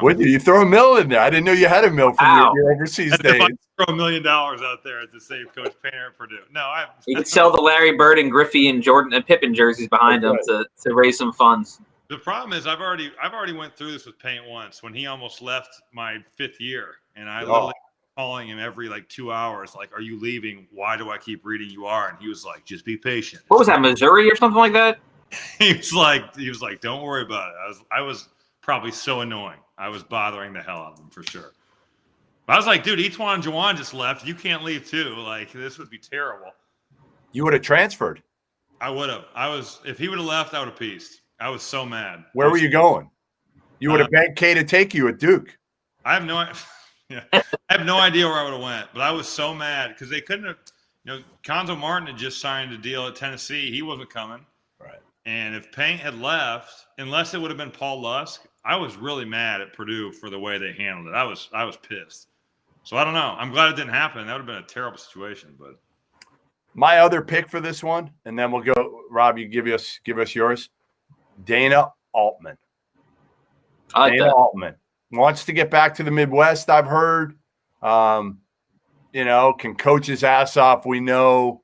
Would you throw $1 million in there? I didn't know you had $1 million from your overseas days. Throw $1 million out there to save Coach Painter at Purdue. No, you could sell the Larry Bird and Griffey and Jordan and Pippen jerseys behind him to raise some funds. The problem is I've already went through this with Paint once when he almost left my 5th year, and I literally calling him every 2 hours, like, "Are you leaving? Why do I keep reading you are?" And he was like, "Just be patient." What was that, Missouri or something like that? He was like, "Don't worry about it." I was probably so annoying. I was bothering the hell out of him for sure. But I was like, "Dude, Etwan Jawan just left. You can't leave too. Like, this would be terrible." You would have transferred. I would have. If he would have left, I would have pieced. I was so mad. Where were you going? You would have begged K to take you at Duke. I have no idea where I would have went, but I was so mad because they couldn't have. Conzo Martin had just signed a deal at Tennessee. He wasn't coming. Right. And if Paint had left, unless it would have been Paul Lusk, I was really mad at Purdue for the way they handled it. I was pissed. So I don't know. I'm glad it didn't happen. That would have been a terrible situation. But my other pick for this one, and then we'll go. Rob, you give us yours. Dana Altman. Dana Altman wants to get back to the Midwest, I've heard. Can coach his ass off. We know.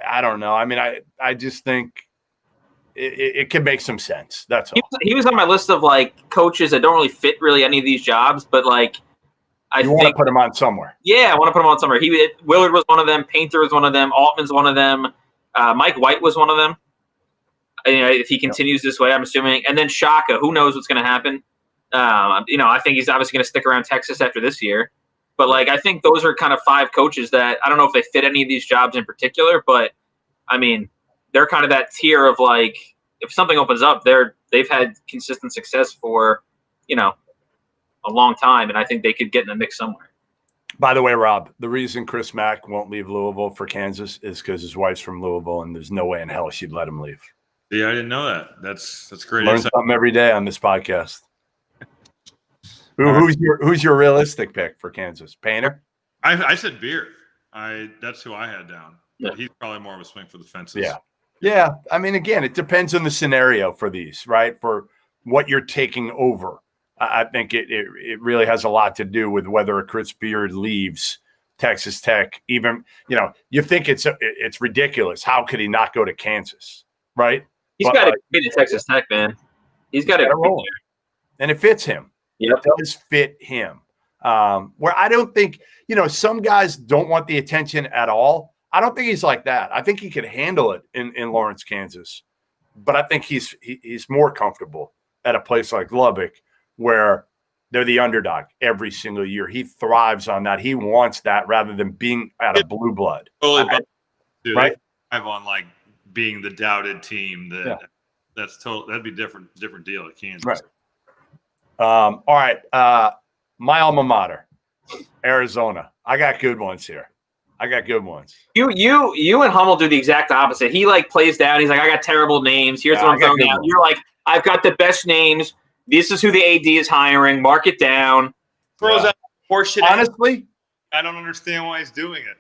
I don't know. I mean, I just think it can make some sense. That's all. He was on my list of coaches that don't really fit any of these jobs, but I want to put him on somewhere. Yeah, I want to put him on somewhere. Willard was one of them. Painter was one of them. Altman's one of them. Mike White was one of them. If he continues this way, I'm assuming. And then Shaka, who knows what's going to happen? I think he's obviously going to stick around Texas after this year. But, I think those are kind of 5 coaches that I don't know if they fit any of these jobs in particular. But, I mean, they're kind of that tier of, if something opens up, they've had consistent success for, a long time. And I think they could get in the mix somewhere. By the way, Rob, the reason Chris Mack won't leave Louisville for Kansas is because his wife's from Louisville, and there's no way in hell she'd let him leave. Yeah, I didn't know that. That's great. Learn something every day on this podcast. Who's your realistic pick for Kansas? Painter? I said Beard. That's who I had down. But he's probably more of a swing for the fences. Yeah. I mean, again, it depends on the scenario for these, right? For what you're taking over. I think it really has a lot to do with whether a Chris Beard leaves Texas Tech. Even you think it's ridiculous. How could he not go to Kansas, right? He's got to be to Texas Tech, man. He's got to roll, and it fits him. Yep. It does fit him. Where I don't think some guys don't want the attention at all. I don't think he's like that. I think he could handle it in Lawrence, Kansas, but I think he's more comfortable at a place like Lubbock, where they're the underdog every single year. He thrives on that. He wants that rather than being out of blue blood. Right? I've on being the doubted team. That's total. That'd be different deal at Kansas. Right. All right. My alma mater, Arizona. I got good ones here. You and Hummel do the exact opposite. He plays down. He's like, I got terrible names. Here's what I'm throwing down. You're like, I've got the best names. This is who the AD is hiring. Mark it down. Throws out horseshit. Honestly, I don't understand why he's doing it.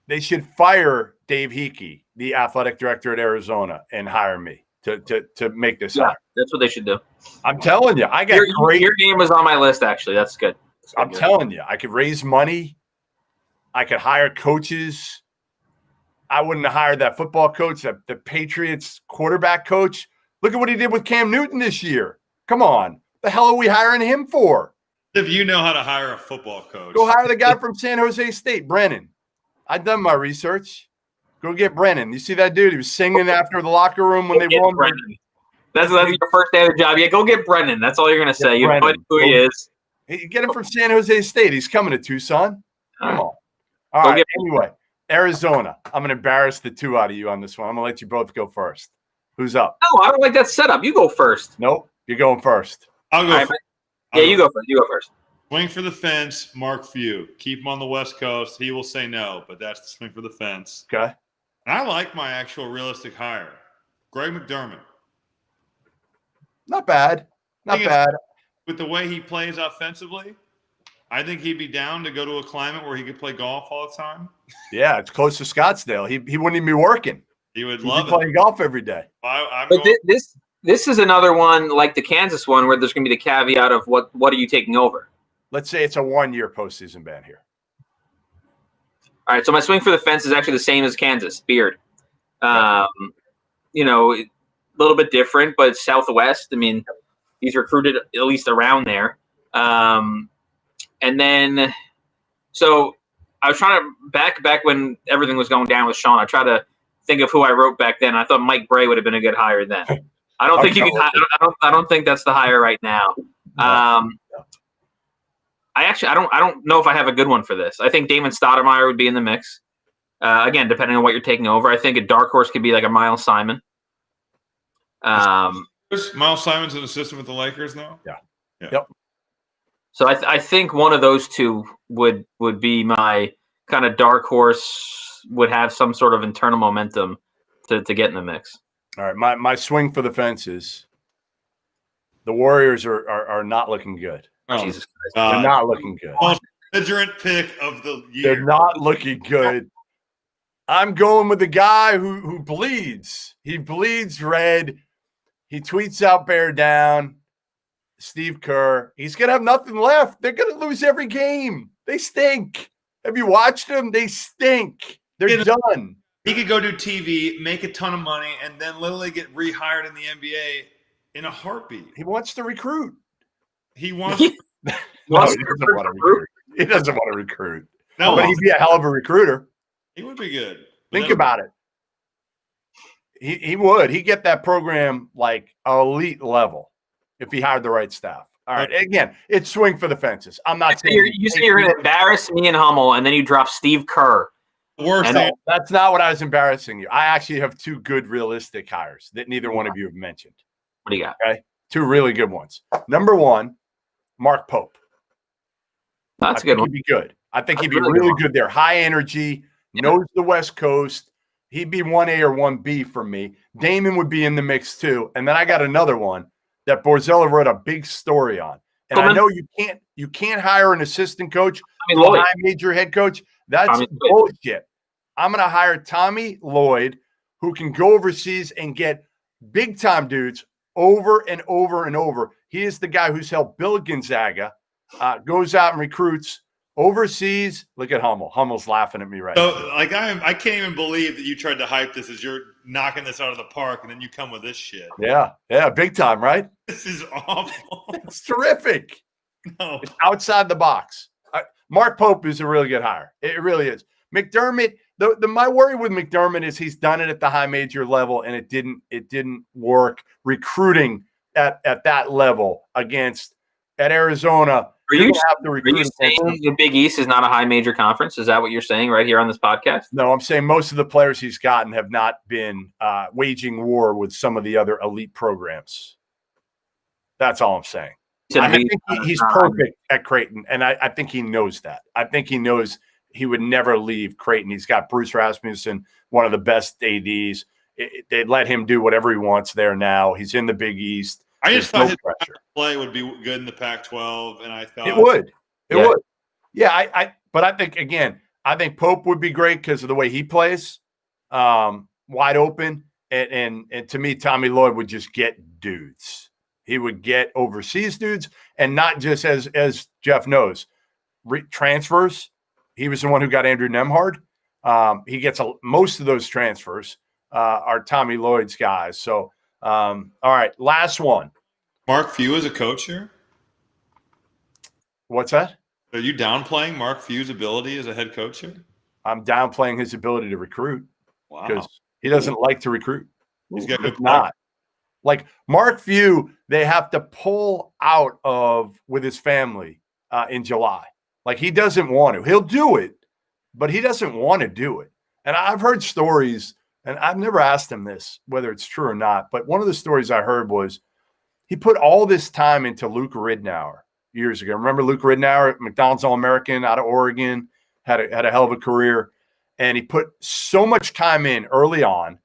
They should fire Dave Hickey, the athletic director at Arizona, and hire me to make this happen. That's what they should do. I'm telling you, I got your name was on my list, actually. That's good. I'm telling you, I could raise money. I could hire coaches. I wouldn't have hired that football coach, the Patriots quarterback coach. Look at what he did with Cam Newton this year. Come on. The hell are we hiring him for? If you know how to hire a football coach. Go hire the guy from San Jose State, Brennan. I've done my research. Go get Brennan. You see that dude? He was singing after the locker room when they won. That's your first day of the job. Yeah, go get Brennan. That's all you're going to say. You know who he is. Hey, get him from San Jose State. He's coming to Tucson. Come on. All Go right. get Anyway, Arizona. I'm going to embarrass the two out of you on this one. I'm going to let you both go first. Who's up? No, I don't like that setup. You go first. Nope. You're going first. I'll go first. Yeah, you go first. You go first. Swing for the fence, Mark Few. Keep him on the West Coast. He will say no, but that's the swing for the fence. Okay. And I like my actual realistic hire, Greg McDermott. Not bad. Not bad. With the way he plays offensively, I think he'd be down to go to a climate where he could play golf all the time. Yeah, it's close to Scottsdale. He wouldn't even be working. He would He'd love be playing golf every day. This is another one like the Kansas one where there's going to be the caveat of what are you taking over? Let's say it's a 1-year postseason ban here. All right, so my swing for the fence is actually the same as Kansas, Beard. A little bit different, but Southwest. I mean, he's recruited at least around there. And then, so I was trying to back when everything was going down with Sean. I tried to think of who I wrote back then. I thought Mike Bray would have been a good hire then. I don't think you can. I don't think that's the hire right now. I don't know if I have a good one for this. I think Damon Stoudemire would be in the mix. Again, depending on what you're taking over. I think a dark horse could be like a Miles Simon. Miles Simon's an assistant with the Lakers now? Yeah. Yep. So I think one of those two would be my kind of dark horse, would have some sort of internal momentum to get in the mix. All right. My swing for the fences. The Warriors are not looking good. Oh, Jesus Christ. They're not looking good. Most belligerent pick of the year. They're not looking good. I'm going with the guy who bleeds. He bleeds red. He tweets out bear down. Steve Kerr. He's going to have nothing left. They're going to lose every game. They stink. Have you watched them? They stink. They're done. He could go do TV, make a ton of money, and then literally get rehired in the NBA in a heartbeat. He wants to recruit. He wants he doesn't want to recruit. He doesn't want to recruit. No, but he'd be a hell of a recruiter. He would be good. Think about it. He would. He'd get that program like elite level if he hired the right staff. All right. Again, it's swing for the fences. I'm not saying you say you're going to embarrass me and Hummel, and then you drop Steve Kerr. No, that's not what I was embarrassing you. I actually have two good realistic hires that neither one of you have mentioned. What do you got? Okay. Two really good ones. Number one, Mark Pope. That's a good one. He'd be good. I think he'd be really good there. High energy, knows the West Coast. He'd be 1A or 1B for me. Damon would be in the mix too. And then I got another one that Borzello wrote a big story on. And I know you can't hire an assistant coach, a high major head coach. That's bullshit. I'm going to hire Tommy Lloyd, who can go overseas and get big time dudes over and over and over. He is the guy who's helped Bill Gonzaga, goes out and recruits overseas. Look at Hummel. Hummel's laughing at me right now. So, like, I can't even believe that you tried to hype this as you're knocking this out of the park, and then you come with this shit. Yeah, big time, right? This is awful. It's terrific. No. It's outside the box. Mark Pope is a really good hire. It really is. McDermott, my worry with McDermott is he's done it at the high major level, and it didn't work recruiting at that level at Arizona. Are you saying the Big East is not a high major conference? Is that what you're saying right here on this podcast? No, I'm saying most of the players he's gotten have not been waging war with some of the other elite programs. That's all I'm saying. I think he's perfect at Creighton, and I think he knows that. I think he knows he would never leave Creighton. He's got Bruce Rasmussen, one of the best ADs. They let him do whatever he wants there now. He's in the Big East. I just thought his play would be good in the Pac-12, and I thought it would. It would. Yeah, but I think Pope would be great because of the way he plays, wide open, and to me, Tommy Lloyd would just get dudes. He would get overseas dudes, and not just as Jeff knows, transfers. He was the one who got Andrew Nembhard. He gets most of those transfers are Tommy Lloyd's guys. So, all right, last one. Mark Few is a coach here? What's that? Are you downplaying Mark Few's ability as a head coach here? I'm downplaying his ability to recruit. Wow. Because he doesn't like to recruit. He's got good not. Like Mark Few, they have to pull out of with his family in July. Like he doesn't want to. He'll do it, but he doesn't want to do it. And I've heard stories, and I've never asked him this, whether it's true or not, but one of the stories I heard was he put all this time into Luke Ridnour years ago. Remember Luke Ridnour, McDonald's All-American out of Oregon, had a hell of a career. And he put so much time in early on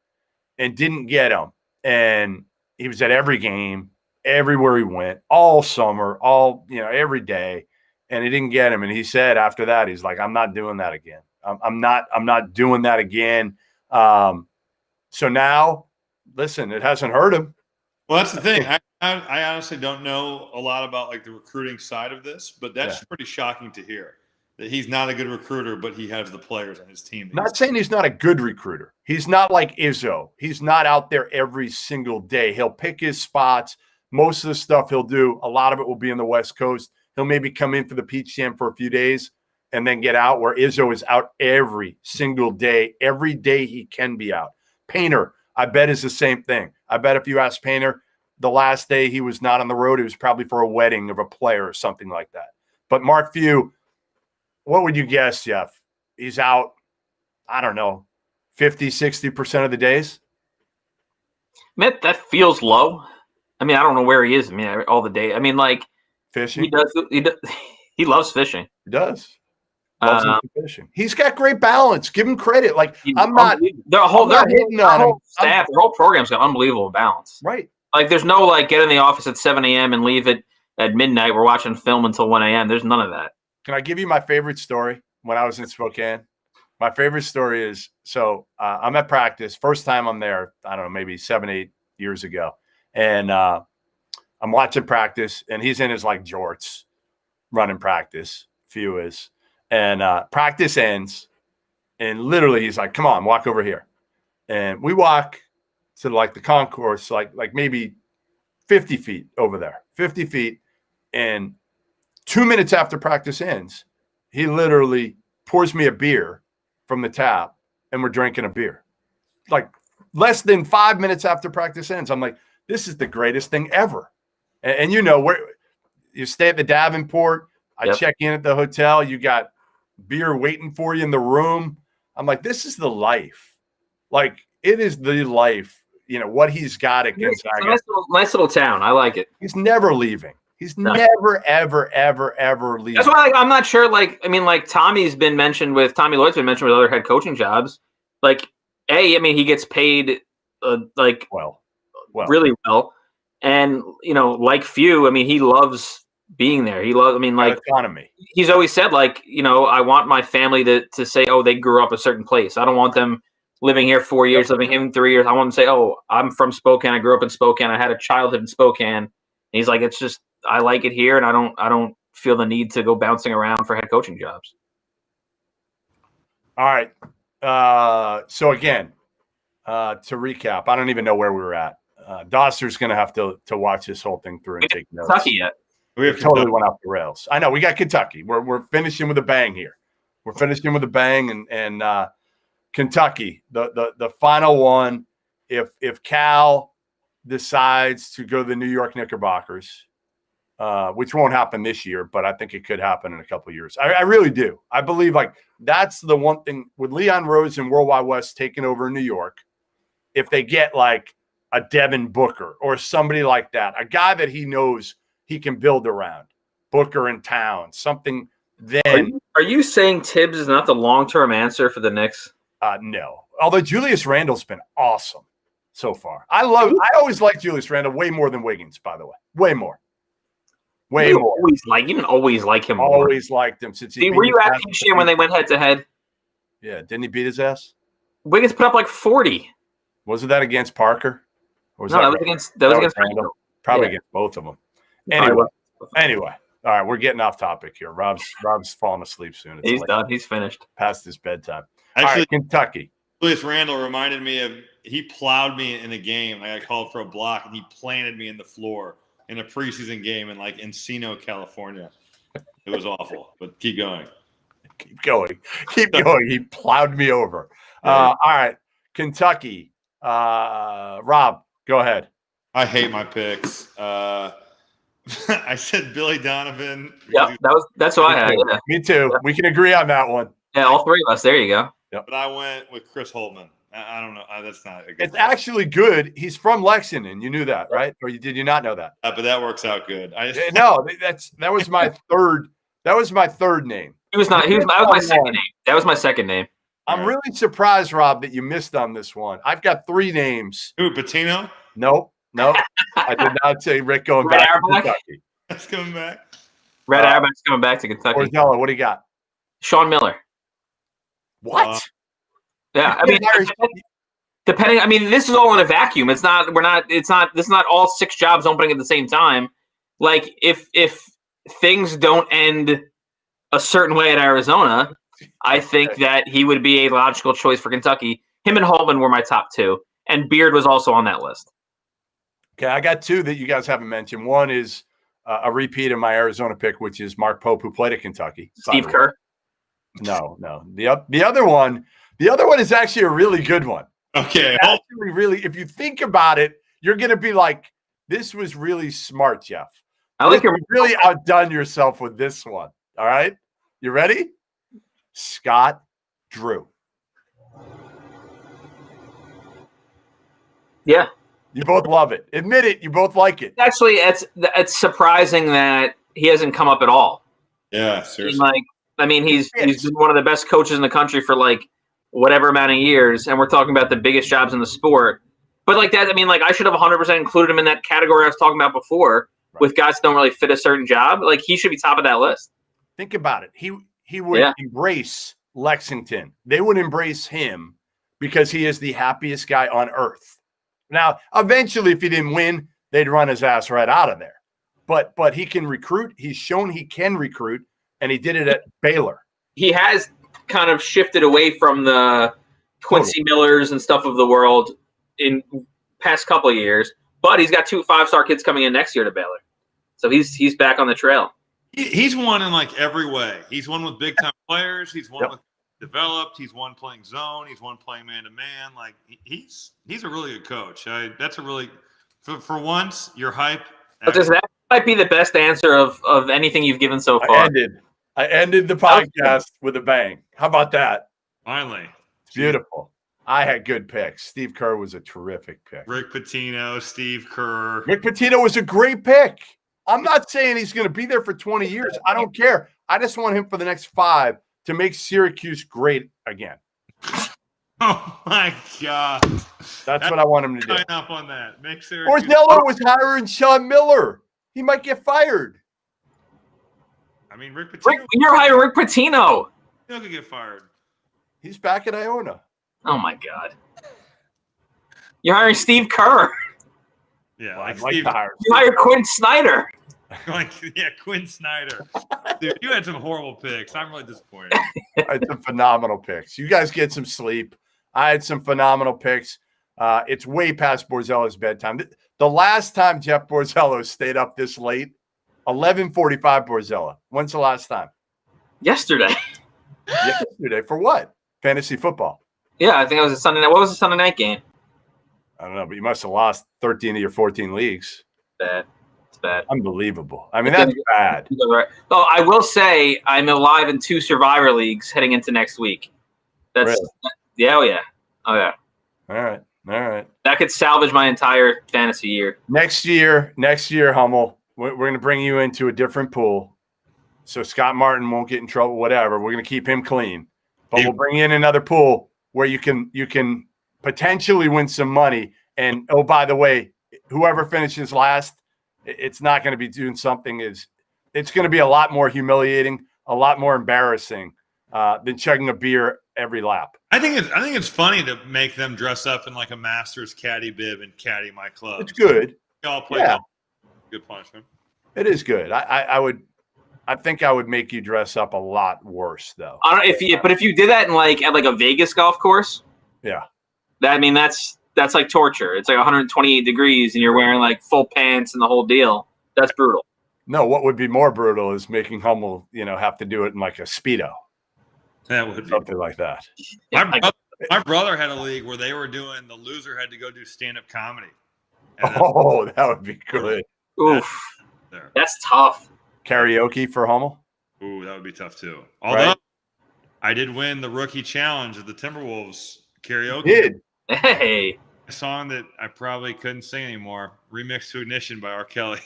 and didn't get him. And he was at every game, everywhere he went, all summer, every day. And he didn't get him. And he said after that, he's like, I'm not doing that again. I'm not doing that again. So now, listen, it hasn't hurt him. Well, that's the thing. I honestly don't know a lot about like the recruiting side of this, but that's pretty shocking to hear that he's not a good recruiter, but he has the players on his team. Not saying he's not a good recruiter. He's not like Izzo. He's not out there every single day. He'll pick his spots. Most of the stuff he'll do, a lot of it will be in the West Coast. He'll maybe come in for the Peach Jam for a few days and then get out, where Izzo is out every single day. Every day he can be out. Painter, I bet, is the same thing. I bet if you ask Painter, the last day he was not on the road, it was probably for a wedding of a player or something like that. But Mark Few, what would you guess, Jeff? He's out, I don't know, 50, 60% of the days? Man, that feels low. I mean, I don't know where he is. I mean, all the day. I mean, like fishing. He loves fishing. He does. Loves fishing. He's got great balance. Give him credit. Like I'm not. Their whole staff, their whole program's got unbelievable balance. Right. Like there's no like get in the office at 7 a.m. and leave it at midnight. We're watching film until 1 a.m. There's none of that. Can I give you my favorite story when I was in Spokane? My favorite story is, I'm at practice. First time I'm there, I don't know, maybe 7, 8 years ago. And I'm watching practice, and he's in his like jorts running practice. Few is. And practice ends, and literally he's like, come on, walk over here. And we walk to like the concourse, like maybe 50 feet over there, 50 feet. And 2 minutes after practice ends, he literally pours me a beer from the tap, and we're drinking a beer. Like less than 5 minutes after practice ends. I'm like, this is the greatest thing ever. And you know, where you stay at the Davenport, I check in at the hotel, you got beer waiting for you in the room. I'm like, this is the life. Like, it is the life. You know, what he's got at Gonzaga. It's a nice little town. I like it. He's never leaving. He's never, ever, ever, ever leaving. That's why I'm not sure. Like, I mean, like Tommy Lloyd's been mentioned with other head coaching jobs. Like, I mean, he gets paid really well. And, you know, like Few, I mean, he loves being there. Economy. He's always said, like, you know, I want my family to say, oh, they grew up a certain place. I don't want them living here 4 years, living here 3 years. I want them to say, oh, I'm from Spokane. I grew up in Spokane. I had a childhood in Spokane. And he's like, it's just, I like it here, and I don't feel the need to go bouncing around for head coaching jobs. All right. So again, to recap, I don't even know where we were at. Doster's going to have to watch this whole thing through and take notes. Kentucky yet? We totally went off the rails. I know we got Kentucky. We're finishing with a bang here. We're finishing with a bang, and Kentucky, the final one. If Cal decides to go to the New York Knickerbockers, which won't happen this year, but I think it could happen in a couple of years. I really do. I believe like that's the one thing with Leon Rose and World Wide West taking over in New York. If they get like a Devin Booker or somebody like that, a guy that he knows he can build around, Booker in town, something. Then are you saying Tibbs is not the long-term answer for the Knicks? No. Although Julius Randle's been awesome so far. I always liked Julius Randle way more than Wiggins, by the way. Way more. Way more. You didn't always like him more. Always liked him since he were you at Peach Jam when they went head-to-head? Yeah. Didn't he beat his ass? Wiggins put up like 40. Wasn't that against Parker? Or was that was against Randle. Probably against both of them. Anyway. All right, we're getting off topic here. Rob's falling asleep soon. He's done. He's finished. Past his bedtime. Actually, all right, Kentucky. Julius Randle reminded me of he plowed me in a game. I got called for a block, and he planted me in the floor in a preseason game in like Encino, California. It was awful, but keep going. Keep going. He plowed me over. All right, Kentucky. Rob, go ahead. I hate my picks. I said Billy Donovan. Yep, that's what I had. Yeah. Me too. We can agree on that one. Yeah, all three of us. There you go. But I went with Chris Holtman. I don't know. That's not a good It's actually good. He's from Lexington. You knew that, right? Or did you not know that? but that works out good. No, that was my third. That was my third name. That was my second name. That was my second name. I'm really surprised, Rob, that you missed on this one. I've got three names. Who, Patino? Nope. I did not say Rick going back to Kentucky. That's coming back. Red Auerbach's coming back to Kentucky. Borzello, what do you got? Sean Miller. What? Yeah, I mean, depending. I mean, this is all in a vacuum. It's not. This is not all 6 jobs opening at the same time. Like if things don't end a certain way at Arizona, I think that he would be a logical choice for Kentucky. Him and Holman were my top 2, and Beard was also on that list. Okay, I got 2 that you guys haven't mentioned. One is a repeat of my Arizona pick, which is Mark Pope, who played at Kentucky. Steve Kerr. No. The other one is actually a really good one. Okay. Actually, really, if you think about it, you're going to be like, this was really smart, Jeff. I like you really outdone yourself with this one. All right? You ready? Scott Drew. Yeah. You both love it. Admit it. You both like it. Actually, it's surprising that he hasn't come up at all. Yeah, seriously. He's been one of the best coaches in the country for whatever amount of years, and we're talking about the biggest jobs in the sport. But I should have 100% included him in that category I was talking about before, with guys that don't really fit a certain job. He should be top of that list. Think about it. He would embrace Lexington. They would embrace him because he is the happiest guy on earth. Now, eventually, if he didn't win, they'd run his ass right out of there. But he can recruit. He's shown he can recruit, and he did it at Baylor. He has kind of shifted away from the Quincy Millers and stuff of the world in past couple of years, but he's got 2 5-star kids coming in next year to Baylor. So he's back on the trail. He's won in every way. He's won with big time players. He's won with developed. He's won playing zone. He's won playing man to man. He's a really good coach. That's a really for once you're hype. That might be the best answer of anything you've given so far. I ended the podcast with a bang. How about that? Finally. It's beautiful. I had good picks. Steve Kerr was a terrific pick. Rick Pitino, Steve Kerr. Rick Pitino was a great pick. I'm not saying he's going to be there for 20 years. I don't care. I just want him for the next 5 to make Syracuse great again. Oh, my God. That's what I want him to do. Sign up on that. Make Syracuse. Borzello was hiring Sean Miller. He might get fired. I mean, Rick Pitino. You're hiring Rick Pitino. He'll get fired. He's back at Iona. Oh, my God. You're hiring Steve Kerr. Yeah, I'd like to hire. You hired Quinn Snyder. Quinn Snyder. Dude, you had some horrible picks. I'm really disappointed. I had some phenomenal picks. You guys get some sleep. I had some phenomenal picks. It's way past Borzello's bedtime. The last time Jeff Borzello stayed up this late, 11:45 Borzello. When's the last time? Yesterday. Yesterday. For what? Fantasy football. Yeah, I think it was a Sunday night. What was the Sunday night game? I don't know, but you must have lost 13 of your 14 leagues. Bad. It's bad. Unbelievable. I mean, that's bad. Oh, I will say I'm alive in 2 Survivor leagues heading into next week. That's really? Yeah, oh yeah. All right. That could salvage my entire fantasy year. Next year, Hummel, we're going to bring you into a different pool, so Scott Martin won't get in trouble. Whatever, we're going to keep him clean, but we'll bring you in another pool where you can potentially win some money. And oh, by the way, whoever finishes last, it's not going to be doing something. It's going to be a lot more humiliating, a lot more embarrassing than chugging a beer every lap. I think it's funny to make them dress up in a Masters caddy bib and caddy my club. It's good. We all play golf. Good punishment. It is good. I think I would make you dress up a lot worse though. I don't know if you did that in at a Vegas golf course. Yeah. That's like torture. It's 128 degrees and you're wearing full pants and the whole deal. That's brutal. No, what would be more brutal is making Hummel, have to do it in a Speedo. That would be something like that. My brother had a league where they were doing the loser had to go do stand-up comedy. Oh, that would be good. Oof. There. That's tough. Karaoke for Hummel. Ooh, that would be tough too. Although Right. I did win the rookie challenge of the Timberwolves karaoke. Did. Hey. A song that I probably couldn't sing anymore. Remixed to Ignition by R. Kelly.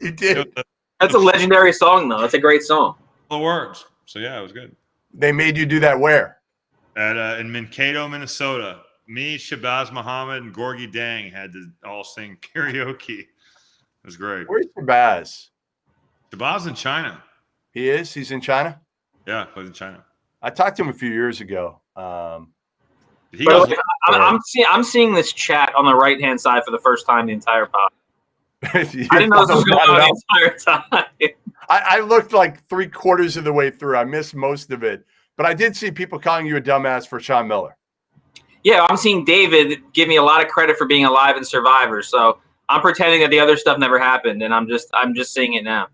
You did. That's a legendary song, though. That's a great song. The words. So yeah, it was good. They made you do that where? In Mankato, Minnesota. Me, Shabazz Muhammad, and Gorgie Dang had to all sing karaoke. It was great. Where's Shabazz? Shabazz in China. He is? He's in China? Yeah, plays in China. I talked to him a few years ago. He goes, I'm seeing this chat on the right-hand side for the first time the entire pod. I didn't know this was going on the entire time. I looked like 3/4 of the way through. I missed most of it. But I did see people calling you a dumbass for Sean Miller. Yeah, I'm seeing David give me a lot of credit for being alive in Survivor. So I'm pretending that the other stuff never happened, and I'm just seeing it now.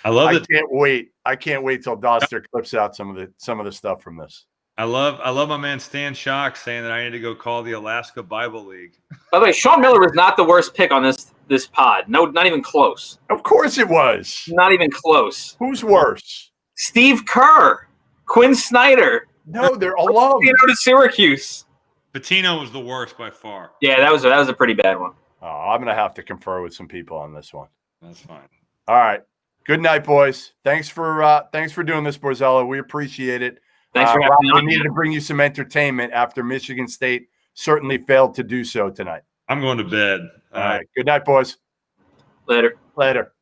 I Can't wait. I can't wait till Doster clips out some of the stuff from this. I love my man Stan Shock saying that I need to go call the Alaska Bible League. By the way, Sean Miller was not the worst pick on this pod. No, not even close. Of course it was. Not even close. Who's worse? Steve Kerr, Quinn Snyder. No, they're alum. To Syracuse. Patino was the worst by far. Yeah, that was a pretty bad one. Oh, I'm gonna have to confer with some people on this one. That's fine. All right. Good night, boys. Thanks for doing this, Borzello. We appreciate it. Thanks for having me on. We needed to bring you some entertainment after Michigan State certainly failed to do so tonight. I'm going to bed. All right. Good night, boys. Later. Later.